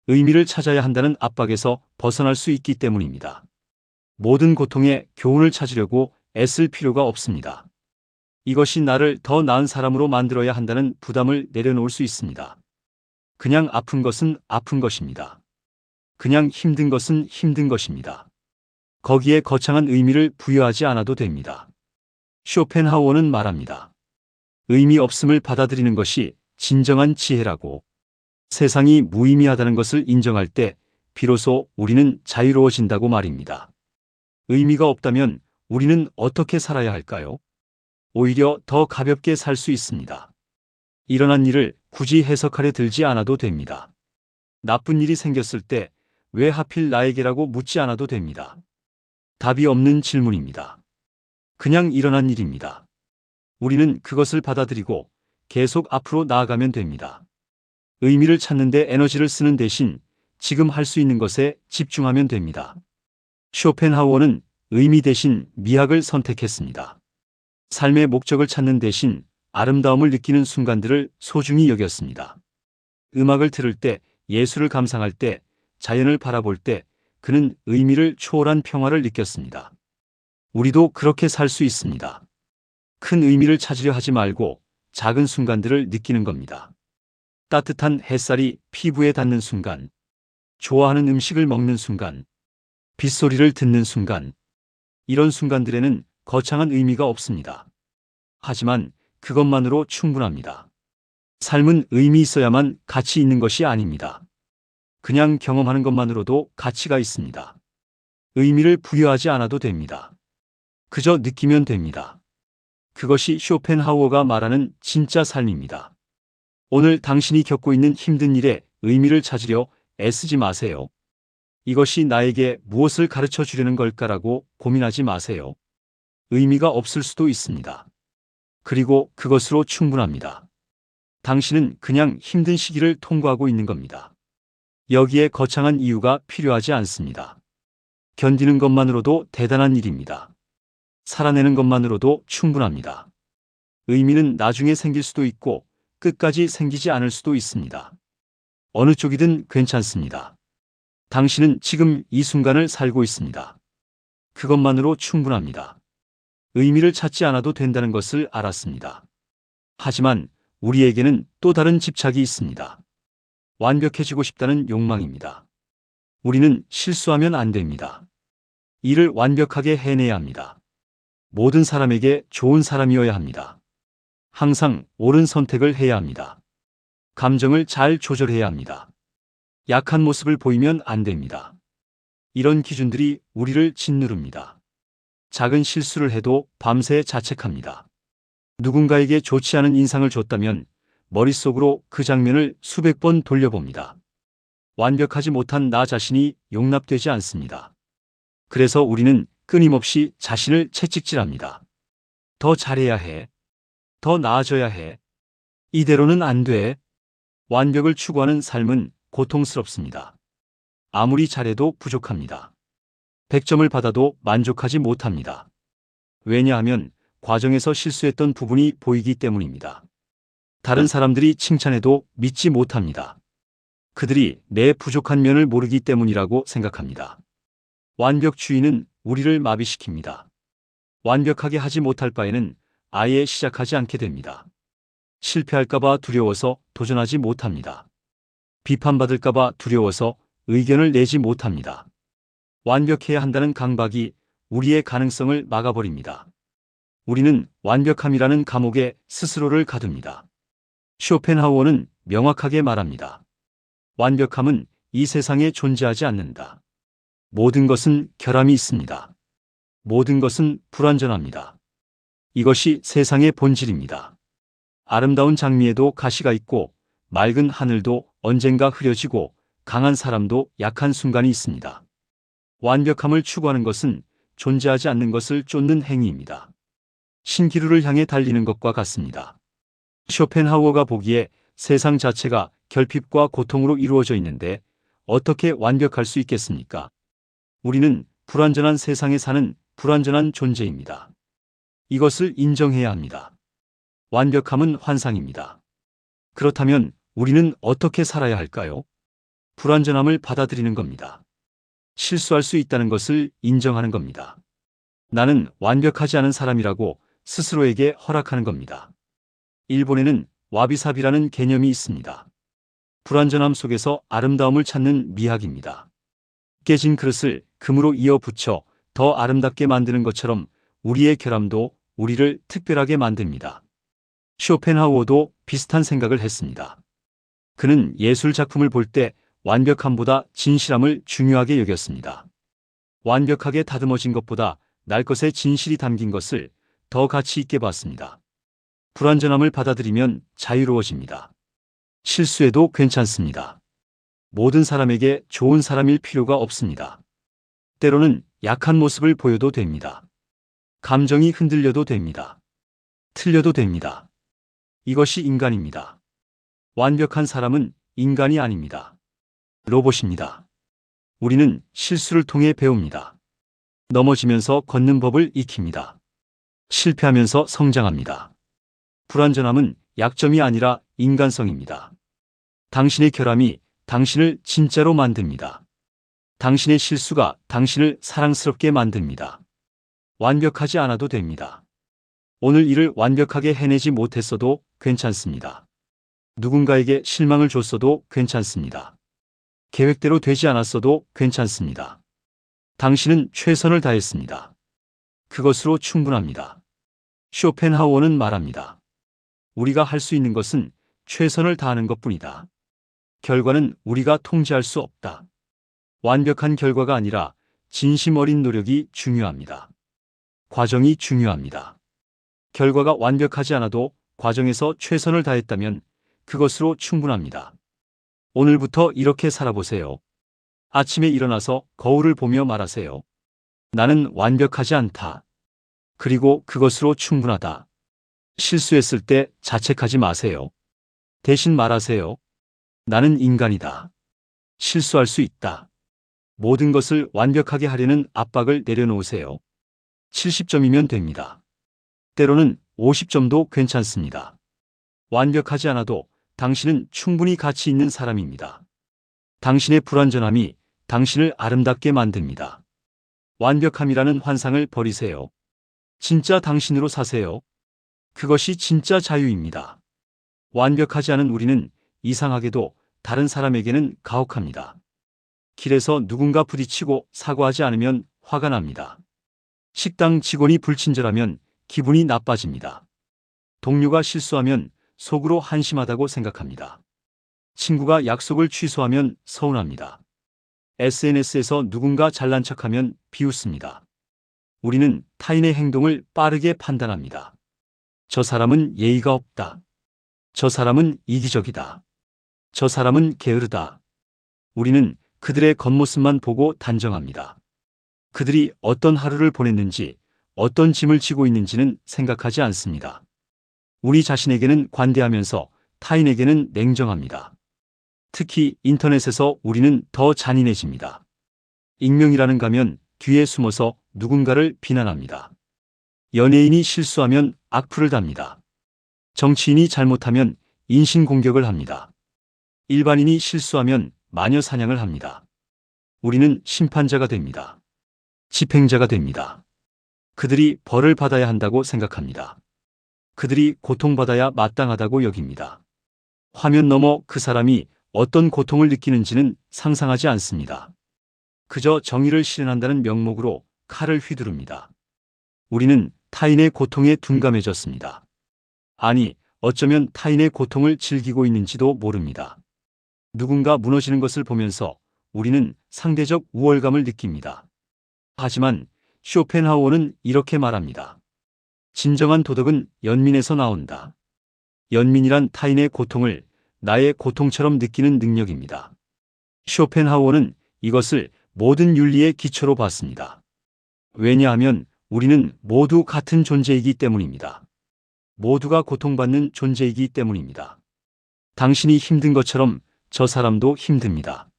의미를 찾아야 한다는 압박에서 벗어날 수 있기 때문입니다. 모든 고통에 교훈을 찾으려고 애쓸 필요가 없습니다. 이것이 나를 더 나은 사람으로 만들어야 한다는 부담을 내려놓을 수 있습니다. 그냥 아픈 것은 아픈 것입니다. 그냥 힘든 것은 힘든 것입니다. 거기에 거창한 의미를 부여하지 않아도 됩니다. 쇼펜하우어는 말합니다. 의미 없음을 받아들이는 것이 진정한 지혜라고. 세상이 무의미하다는 것을 인정할 때 비로소 우리는 자유로워진다고 말입니다. 의미가 없다면 우리는 어떻게 살아야 할까요? 오히려 더 가볍게 살 수 있습니다. 일어난 일을 굳이 해석하려 들지 않아도 됩니다. 나쁜 일이 생겼을 때 왜 하필 나에게라고 묻지 않아도 됩니다. 답이 없는 질문입니다. 그냥 일어난 일입니다. 우리는 그것을 받아들이고 계속 앞으로 나아가면 됩니다. 의미를 찾는 데 에너지를 쓰는 대신 지금 할 수 있는 것에 집중하면 됩니다. 쇼펜하우어는 의미 대신 미학을 선택했습니다. 삶의 목적을 찾는 대신 아름다움을 느끼는 순간들을 소중히 여겼습니다. 음악을 들을 때, 예술을 감상할 때, 자연을 바라볼 때 그는 의미를 초월한 평화를 느꼈습니다. 우리도 그렇게 살 수 있습니다. 큰 의미를 찾으려 하지 말고 작은 순간들을 느끼는 겁니다. 따뜻한 햇살이 피부에 닿는 순간, 좋아하는 음식을 먹는 순간, 빗소리를 듣는 순간, 이런 순간들에는 거창한 의미가 없습니다. 하지만 그것만으로 충분합니다. 삶은 의미 있어야만 가치 있는 것이 아닙니다. 그냥 경험하는 것만으로도 가치가 있습니다. 의미를 부여하지 않아도 됩니다. 그저 느끼면 됩니다. 그것이 쇼펜하우어가 말하는 진짜 삶입니다. 오늘 당신이 겪고 있는 힘든 일에 의미를 찾으려 애쓰지 마세요. 이것이 나에게 무엇을 가르쳐 주려는 걸까라고 고민하지 마세요. 의미가 없을 수도 있습니다. 그리고 그것으로 충분합니다. 당신은 그냥 힘든 시기를 통과하고 있는 겁니다. 여기에 거창한 이유가 필요하지 않습니다. 견디는 것만으로도 대단한 일입니다. 살아내는 것만으로도 충분합니다. 의미는 나중에 생길 수도 있고 끝까지 생기지 않을 수도 있습니다. 어느 쪽이든 괜찮습니다. 당신은 지금 이 순간을 살고 있습니다. 그것만으로 충분합니다. 의미를 찾지 않아도 된다는 것을 알았습니다. 하지만 우리에게는 또 다른 집착이 있습니다. 완벽해지고 싶다는 욕망입니다. 우리는 실수하면 안 됩니다. 일을 완벽하게 해내야 합니다. 모든 사람에게 좋은 사람이어야 합니다. 항상 옳은 선택을 해야 합니다. 감정을 잘 조절해야 합니다. 약한 모습을 보이면 안 됩니다. 이런 기준들이 우리를 짓누릅니다. 작은 실수를 해도 밤새 자책합니다. 누군가에게 좋지 않은 인상을 줬다면 머릿속으로 그 장면을 수백 번 돌려봅니다. 완벽하지 못한 나 자신이 용납되지 않습니다. 그래서 우리는 끊임없이 자신을 채찍질합니다. 더 잘해야 해. 더 나아져야 해. 이대로는 안 돼. 완벽을 추구하는 삶은 고통스럽습니다. 아무리 잘해도 부족합니다. 100점을 받아도 만족하지 못합니다. 왜냐하면 과정에서 실수했던 부분이 보이기 때문입니다. 다른 사람들이 칭찬해도 믿지 못합니다. 그들이 내 부족한 면을 모르기 때문이라고 생각합니다. 완벽주의는 우리를 마비시킵니다. 완벽하게 하지 못할 바에는 아예 시작하지 않게 됩니다. 실패할까봐 두려워서 도전하지 못합니다. 비판받을까봐 두려워서 의견을 내지 못합니다. 완벽해야 한다는 강박이 우리의 가능성을 막아버립니다. 우리는 완벽함이라는 감옥에 스스로를 가둡니다. 쇼펜하우어는 명확하게 말합니다. 완벽함은 이 세상에 존재하지 않는다. 모든 것은 결함이 있습니다. 모든 것은 불완전합니다. 이것이 세상의 본질입니다. 아름다운 장미에도 가시가 있고 맑은 하늘도 언젠가 흐려지고 강한 사람도 약한 순간이 있습니다. 완벽함을 추구하는 것은 존재하지 않는 것을 쫓는 행위입니다. 신기루를 향해 달리는 것과 같습니다. 쇼펜하우어가 보기에 세상 자체가 결핍과 고통으로 이루어져 있는데 어떻게 완벽할 수 있겠습니까? 우리는 불완전한 세상에 사는 불완전한 존재입니다. 이것을 인정해야 합니다. 완벽함은 환상입니다. 그렇다면 우리는 어떻게 살아야 할까요? 불완전함을 받아들이는 겁니다. 실수할 수 있다는 것을 인정하는 겁니다. 나는 완벽하지 않은 사람이라고 스스로에게 허락하는 겁니다. 일본에는 와비사비라는 개념이 있습니다. 불완전함 속에서 아름다움을 찾는 미학입니다. 깨진 그릇을 금으로 이어 붙여 더 아름답게 만드는 것처럼 우리의 결함도 우리를 특별하게 만듭니다. 쇼펜하우어도 비슷한 생각을 했습니다. 그는 예술 작품을 볼 때 완벽함보다 진실함을 중요하게 여겼습니다. 완벽하게 다듬어진 것보다 날 것의 진실이 담긴 것을 더 가치 있게 봤습니다. 불완전함을 받아들이면 자유로워집니다. 실수해도 괜찮습니다. 모든 사람에게 좋은 사람일 필요가 없습니다. 때로는 약한 모습을 보여도 됩니다. 감정이 흔들려도 됩니다. 틀려도 됩니다. 이것이 인간입니다. 완벽한 사람은 인간이 아닙니다. 로봇입니다. 우리는 실수를 통해 배웁니다. 넘어지면서 걷는 법을 익힙니다. 실패하면서 성장합니다. 불완전함은 약점이 아니라 인간성입니다. 당신의 결함이 당신을 진짜로 만듭니다. 당신의 실수가 당신을 사랑스럽게 만듭니다. 완벽하지 않아도 됩니다. 오늘 일을 완벽하게 해내지 못했어도 괜찮습니다. 누군가에게 실망을 줬어도 괜찮습니다. 계획대로 되지 않았어도 괜찮습니다. 당신은 최선을 다했습니다. 그것으로 충분합니다. 쇼펜하우어는 말합니다. 우리가 할 수 있는 것은 최선을 다하는 것뿐이다. 결과는 우리가 통제할 수 없다. 완벽한 결과가 아니라 진심 어린 노력이 중요합니다. 과정이 중요합니다. 결과가 완벽하지 않아도 과정에서 최선을 다했다면 그것으로 충분합니다. 오늘부터 이렇게 살아보세요. 아침에 일어나서 거울을 보며 말하세요. 나는 완벽하지 않다. 그리고 그것으로 충분하다. 실수했을 때 자책하지 마세요. 대신 말하세요. 나는 인간이다. 실수할 수 있다. 모든 것을 완벽하게 하려는 압박을 내려놓으세요. 70점이면 됩니다. 때로는 50점도 괜찮습니다. 완벽하지 않아도 당신은 충분히 가치 있는 사람입니다. 당신의 불완전함이 당신을 아름답게 만듭니다. 완벽함이라는 환상을 버리세요. 진짜 당신으로 사세요. 그것이 진짜 자유입니다. 완벽하지 않은 우리는 이상하게도 다른 사람에게는 가혹합니다. 길에서 누군가 부딪히고 사과하지 않으면 화가 납니다. 식당 직원이 불친절하면 기분이 나빠집니다. 동료가 실수하면 속으로 한심하다고 생각합니다. 친구가 약속을 취소하면 서운합니다. SNS에서 누군가 잘난 척하면 비웃습니다. 우리는 타인의 행동을 빠르게 판단합니다. 저 사람은 예의가 없다. 저 사람은 이기적이다. 저 사람은 게으르다. 우리는 그들의 겉모습만 보고 단정합니다. 그들이 어떤 하루를 보냈는지, 어떤 짐을 지고 있는지는 생각하지 않습니다. 우리 자신에게는 관대하면서 타인에게는 냉정합니다. 특히 인터넷에서 우리는 더 잔인해집니다. 익명이라는 가면 뒤에 숨어서 누군가를 비난합니다. 연예인이 실수하면 악플을 답니다. 정치인이 잘못하면 인신공격을 합니다. 일반인이 실수하면 마녀 사냥을 합니다. 우리는 심판자가 됩니다. 집행자가 됩니다. 그들이 벌을 받아야 한다고 생각합니다. 그들이 고통받아야 마땅하다고 여깁니다. 화면 너머 그 사람이 어떤 고통을 느끼는지는 상상하지 않습니다. 그저 정의를 실현한다는 명목으로 칼을 휘두릅니다. 우리는 타인의 고통에 둔감해졌습니다. 아니, 어쩌면 타인의 고통을 즐기고 있는지도 모릅니다. 누군가 무너지는 것을 보면서 우리는 상대적 우월감을 느낍니다. 하지만 쇼펜하우어는 이렇게 말합니다. 진정한 도덕은 연민에서 나온다. 연민이란 타인의 고통을 나의 고통처럼 느끼는 능력입니다. 쇼펜하우어는 이것을 모든 윤리의 기초로 봤습니다. 왜냐하면 우리는 모두 같은 존재이기 때문입니다. 모두가 고통받는 존재이기 때문입니다. 당신이 힘든 것처럼 저 사람도 힘듭니다.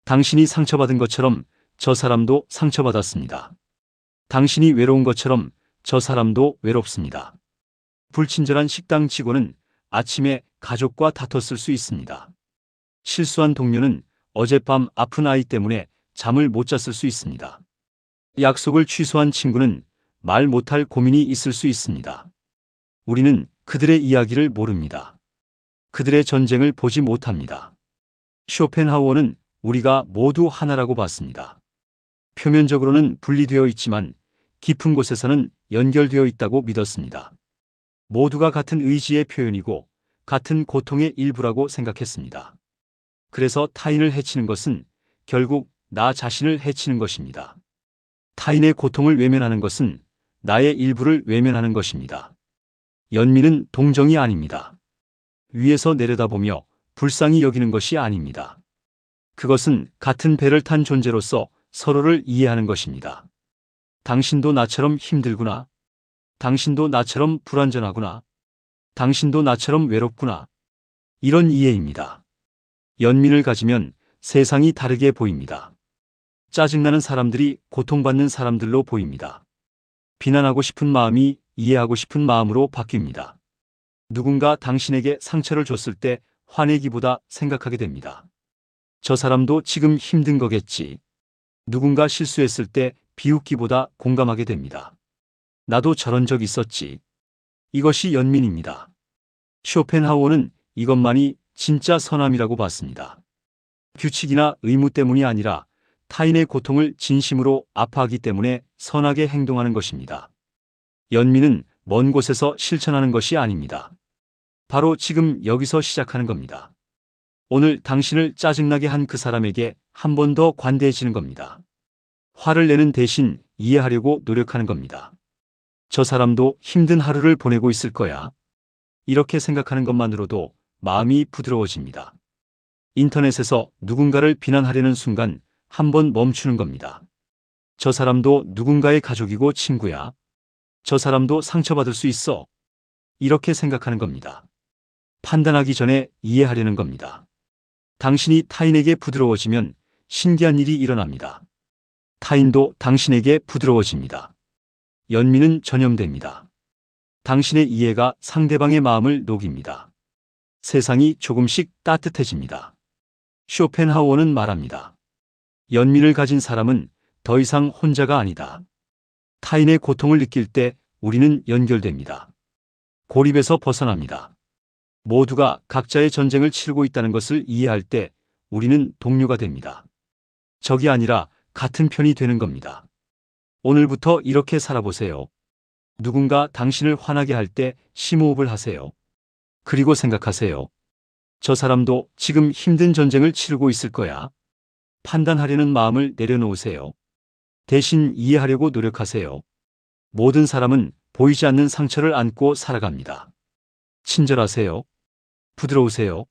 당신이 상처받은 것처럼 저 사람도 상처받았습니다. 당신이 외로운 것처럼 저 사람도 외롭습니다. 불친절한 식당 직원은 아침에 가족과 다퉜을 수 있습니다. 실수한 동료는 어젯밤 아픈 아이 때문에 잠을 못 잤을 수 있습니다. 약속을 취소한 친구는 말 못할 고민이 있을 수 있습니다. 우리는 그들의 이야기를 모릅니다. 그들의 전쟁을 보지 못합니다. 쇼펜하우어는 우리가 모두 하나라고 봤습니다. 표면적으로는 분리되어 있지만 깊은 곳에서는 연결되어 있다고 믿었습니다. 모두가 같은 의지의 표현이고 같은 고통의 일부라고 생각했습니다. 그래서 타인을 해치는 것은 결국 나 자신을 해치는 것입니다. 타인의 고통을 외면하는 것은 나의 일부를 외면하는 것입니다. 연민은 동정이 아닙니다. 위에서 내려다보며 불쌍히 여기는 것이 아닙니다. 그것은 같은 배를 탄 존재로서 서로를 이해하는 것입니다. 당신도 나처럼 힘들구나. 당신도 나처럼 불완전하구나. 당신도 나처럼 외롭구나. 이런 이해입니다. 연민을 가지면 세상이 다르게 보입니다. 짜증나는 사람들이 고통받는 사람들로 보입니다. 비난하고 싶은 마음이 이해하고 싶은 마음으로 바뀝니다. 누군가 당신에게 상처를 줬을 때 화내기보다 생각하게 됩니다. 저 사람도 지금 힘든 거겠지. 누군가 실수했을 때 비웃기보다 공감하게 됩니다. 나도 저런 적 있었지. 이것이 연민입니다. 쇼펜하우어는 이것만이 진짜 선함이라고 봤습니다. 규칙이나 의무 때문이 아니라 타인의 고통을 진심으로 아파하기 때문에 선하게 행동하는 것입니다. 연민은 먼 곳에서 실천하는 것이 아닙니다. 바로 지금 여기서 시작하는 겁니다. 오늘 당신을 짜증나게 한 그 사람에게 한 번 더 관대해지는 겁니다. 화를 내는 대신 이해하려고 노력하는 겁니다. 저 사람도 힘든 하루를 보내고 있을 거야. 이렇게 생각하는 것만으로도 마음이 부드러워집니다. 인터넷에서 누군가를 비난하려는 순간 한번 멈추는 겁니다. 저 사람도 누군가의 가족이고 친구야. 저 사람도 상처받을 수 있어. 이렇게 생각하는 겁니다. 판단하기 전에 이해하려는 겁니다. 당신이 타인에게 부드러워지면 신기한 일이 일어납니다. 타인도 당신에게 부드러워집니다. 연민은 전염됩니다. 당신의 이해가 상대방의 마음을 녹입니다. 세상이 조금씩 따뜻해집니다. 쇼펜하우어는 말합니다. 연민을 가진 사람은 더 이상 혼자가 아니다. 타인의 고통을 느낄 때 우리는 연결됩니다. 고립에서 벗어납니다. 모두가 각자의 전쟁을 치르고 있다는 것을 이해할 때 우리는 동료가 됩니다. 적이 아니라 같은 편이 되는 겁니다. 오늘부터 이렇게 살아보세요. 누군가 당신을 화나게 할 때 심호흡을 하세요. 그리고 생각하세요. 저 사람도 지금 힘든 전쟁을 치르고 있을 거야. 판단하려는 마음을 내려놓으세요. 대신 이해하려고 노력하세요. 모든 사람은 보이지 않는 상처를 안고 살아갑니다. 친절하세요. 부드러우세요.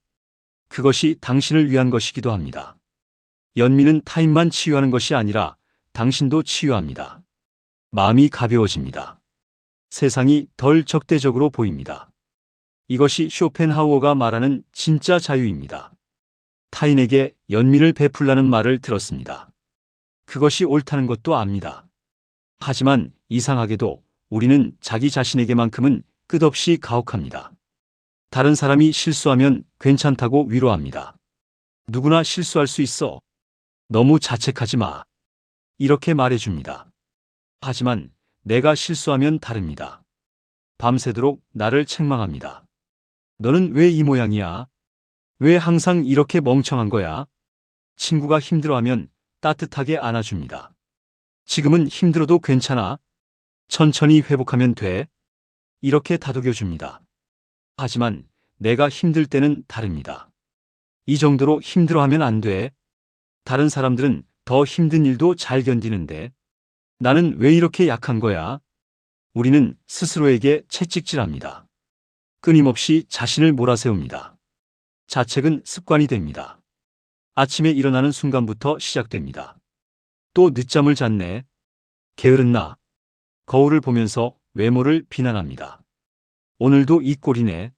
그것이 당신을 위한 것이기도 합니다. 연민은 타인만 치유하는 것이 아니라 당신도 치유합니다. 마음이 가벼워집니다. 세상이 덜 적대적으로 보입니다. 이것이 쇼펜하우어가 말하는 진짜 자유입니다. 타인에게 연민을 베풀라는 말을 들었습니다. 그것이 옳다는 것도 압니다. 하지만 이상하게도 우리는 자기 자신에게만큼은 끝없이 가혹합니다. 다른 사람이 실수하면 괜찮다고 위로합니다. 누구나 실수할 수 있어. 너무 자책하지 마. 이렇게 말해줍니다. 하지만 내가 실수하면 다릅니다. 밤새도록 나를 책망합니다. 너는 왜 이 모양이야? 왜 항상 이렇게 멍청한 거야? 친구가 힘들어하면 따뜻하게 안아줍니다. 지금은 힘들어도 괜찮아. 천천히 회복하면 돼. 이렇게 다독여줍니다. 하지만 내가 힘들 때는 다릅니다. 이 정도로 힘들어하면 안 돼. 다른 사람들은 더 힘든 일도 잘 견디는데 나는 왜 이렇게 약한 거야? 우리는 스스로에게 채찍질합니다. 끊임없이 자신을 몰아세웁니다. 자책은 습관이 됩니다. 아침에 일어나는 순간부터 시작됩니다. 또 늦잠을 잤네. 게으른 나. 거울을 보면서 외모를 비난합니다. 오늘도 이 꼴이네.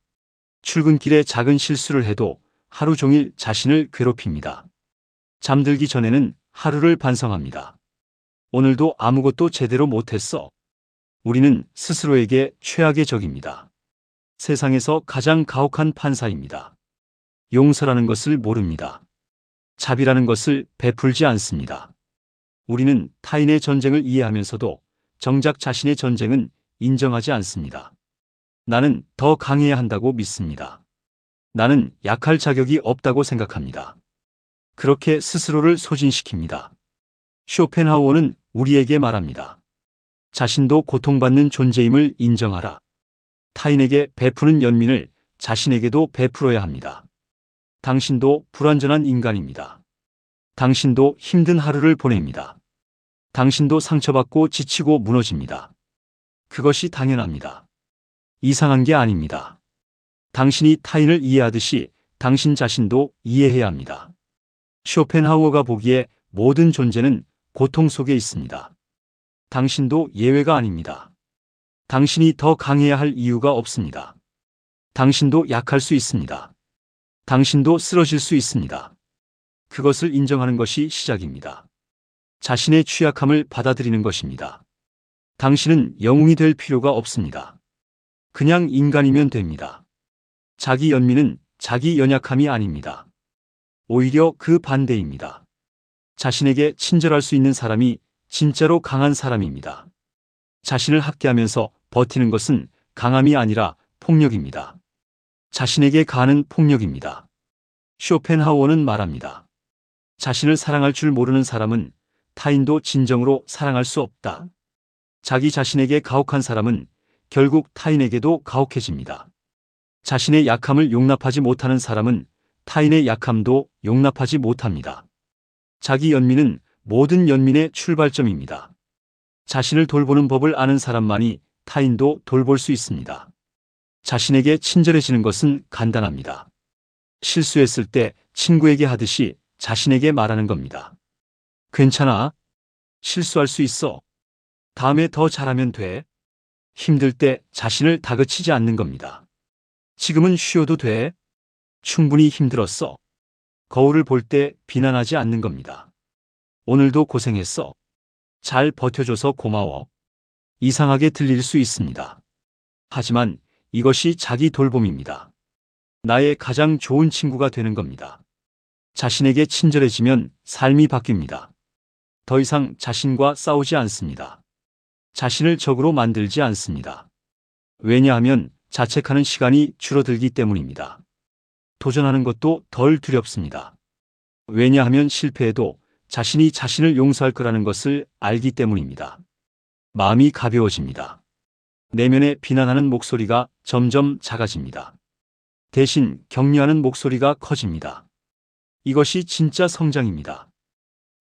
출근길에 작은 실수를 해도 하루 종일 자신을 괴롭힙니다. 잠들기 전에는 하루를 반성합니다. 오늘도 아무것도 제대로 못했어. 우리는 스스로에게 최악의 적입니다. 세상에서 가장 가혹한 판사입니다. 용서라는 것을 모릅니다. 자비라는 것을 베풀지 않습니다. 우리는 타인의 전쟁을 이해하면서도 정작 자신의 전쟁은 인정하지 않습니다. 나는 더 강해야 한다고 믿습니다. 나는 약할 자격이 없다고 생각합니다. 그렇게 스스로를 소진시킵니다. 쇼펜하우어는 우리에게 말합니다. 자신도 고통받는 존재임을 인정하라. 타인에게 베푸는 연민을 자신에게도 베풀어야 합니다. 당신도 불완전한 인간입니다. 당신도 힘든 하루를 보냅니다. 당신도 상처받고 지치고 무너집니다. 그것이 당연합니다. 이상한 게 아닙니다. 당신이 타인을 이해하듯이 당신 자신도 이해해야 합니다. 쇼펜하우어가 보기에 모든 존재는 고통 속에 있습니다. 당신도 예외가 아닙니다. 당신이 더 강해야 할 이유가 없습니다. 당신도 약할 수 있습니다. 당신도 쓰러질 수 있습니다. 그것을 인정하는 것이 시작입니다. 자신의 취약함을 받아들이는 것입니다. 당신은 영웅이 될 필요가 없습니다. 그냥 인간이면 됩니다. 자기 연민은 자기 연약함이 아닙니다. 오히려 그 반대입니다. 자신에게 친절할 수 있는 사람이 진짜로 강한 사람입니다. 자신을 학대하면서 버티는 것은 강함이 아니라 폭력입니다. 자신에게 가하는 폭력입니다. 쇼펜하우어는 말합니다. 자신을 사랑할 줄 모르는 사람은 타인도 진정으로 사랑할 수 없다. 자기 자신에게 가혹한 사람은 결국 타인에게도 가혹해집니다. 자신의 약함을 용납하지 못하는 사람은 타인의 약함도 용납하지 못합니다. 자기 연민은 모든 연민의 출발점입니다. 자신을 돌보는 법을 아는 사람만이 타인도 돌볼 수 있습니다. 자신에게 친절해지는 것은 간단합니다. 실수했을 때 친구에게 하듯이 자신에게 말하는 겁니다. 괜찮아. 실수할 수 있어. 다음에 더 잘하면 돼. 힘들 때 자신을 다그치지 않는 겁니다. 지금은 쉬어도 돼. 충분히 힘들었어. 거울을 볼 때 비난하지 않는 겁니다. 오늘도 고생했어. 잘 버텨줘서 고마워. 이상하게 들릴 수 있습니다. 하지만 이것이 자기 돌봄입니다. 나의 가장 좋은 친구가 되는 겁니다. 자신에게 친절해지면 삶이 바뀝니다. 더 이상 자신과 싸우지 않습니다. 자신을 적으로 만들지 않습니다. 왜냐하면 자책하는 시간이 줄어들기 때문입니다. 도전하는 것도 덜 두렵습니다. 왜냐하면 실패해도 자신이 자신을 용서할 거라는 것을 알기 때문입니다. 마음이 가벼워집니다. 내면에 비난하는 목소리가 점점 작아집니다. 대신 격려하는 목소리가 커집니다. 이것이 진짜 성장입니다.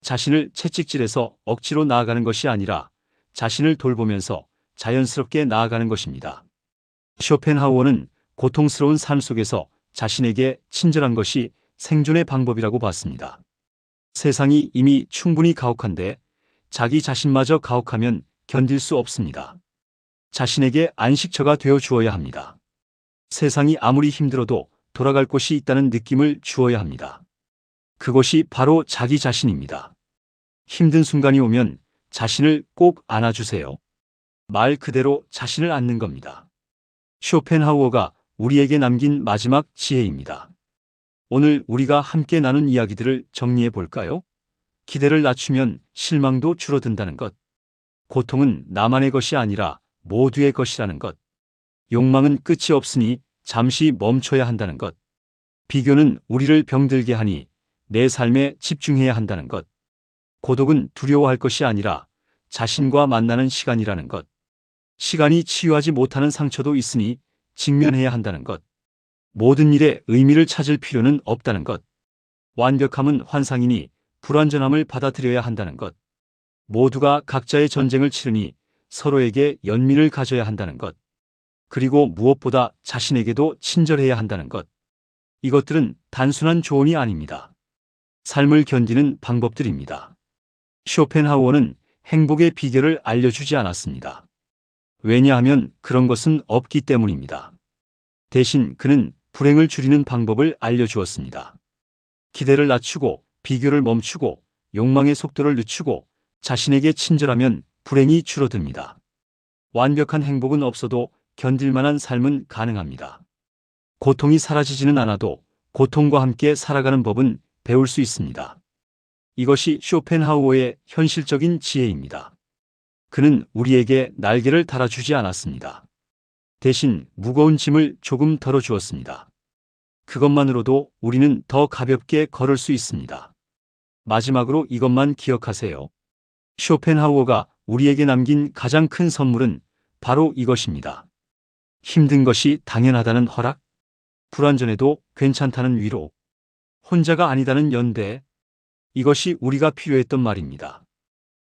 자신을 채찍질해서 억지로 나아가는 것이 아니라 자신을 돌보면서 자연스럽게 나아가는 것입니다. 쇼펜하우어는 고통스러운 삶 속에서 자신에게 친절한 것이 생존의 방법이라고 봤습니다. 세상이 이미 충분히 가혹한데 자기 자신마저 가혹하면 견딜 수 없습니다. 자신에게 안식처가 되어 주어야 합니다. 세상이 아무리 힘들어도 돌아갈 곳이 있다는 느낌을 주어야 합니다. 그것이 바로 자기 자신입니다. 힘든 순간이 오면 자신을 꼭 안아주세요. 말 그대로 자신을 안는 겁니다. 쇼펜하우어가 우리에게 남긴 마지막 지혜입니다. 오늘 우리가 함께 나눈 이야기들을 정리해 볼까요? 기대를 낮추면 실망도 줄어든다는 것. 고통은 나만의 것이 아니라 모두의 것이라는 것. 욕망은 끝이 없으니 잠시 멈춰야 한다는 것. 비교는 우리를 병들게 하니 내 삶에 집중해야 한다는 것. 고독은 두려워할 것이 아니라 자신과 만나는 시간이라는 것. 시간이 치유하지 못하는 상처도 있으니 직면해야 한다는 것. 모든 일에 의미를 찾을 필요는 없다는 것. 완벽함은 환상이니 불완전함을 받아들여야 한다는 것. 모두가 각자의 전쟁을 치르니 서로에게 연민을 가져야 한다는 것. 그리고 무엇보다 자신에게도 친절해야 한다는 것. 이것들은 단순한 조언이 아닙니다. 삶을 견디는 방법들입니다. 쇼펜하우어는 행복의 비결을 알려주지 않았습니다. 왜냐하면 그런 것은 없기 때문입니다. 대신 그는 불행을 줄이는 방법을 알려주었습니다. 기대를 낮추고 비교를 멈추고 욕망의 속도를 늦추고 자신에게 친절하면 불행이 줄어듭니다. 완벽한 행복은 없어도 견딜 만한 삶은 가능합니다. 고통이 사라지지는 않아도 고통과 함께 살아가는 법은 배울 수 있습니다. 이것이 쇼펜하우어의 현실적인 지혜입니다. 그는 우리에게 날개를 달아주지 않았습니다. 대신 무거운 짐을 조금 덜어주었습니다. 그것만으로도 우리는 더 가볍게 걸을 수 있습니다. 마지막으로 이것만 기억하세요. 쇼펜하우어가 우리에게 남긴 가장 큰 선물은 바로 이것입니다. 힘든 것이 당연하다는 허락, 불완전해도 괜찮다는 위로, 혼자가 아니다는 연대, 이것이 우리가 필요했던 말입니다.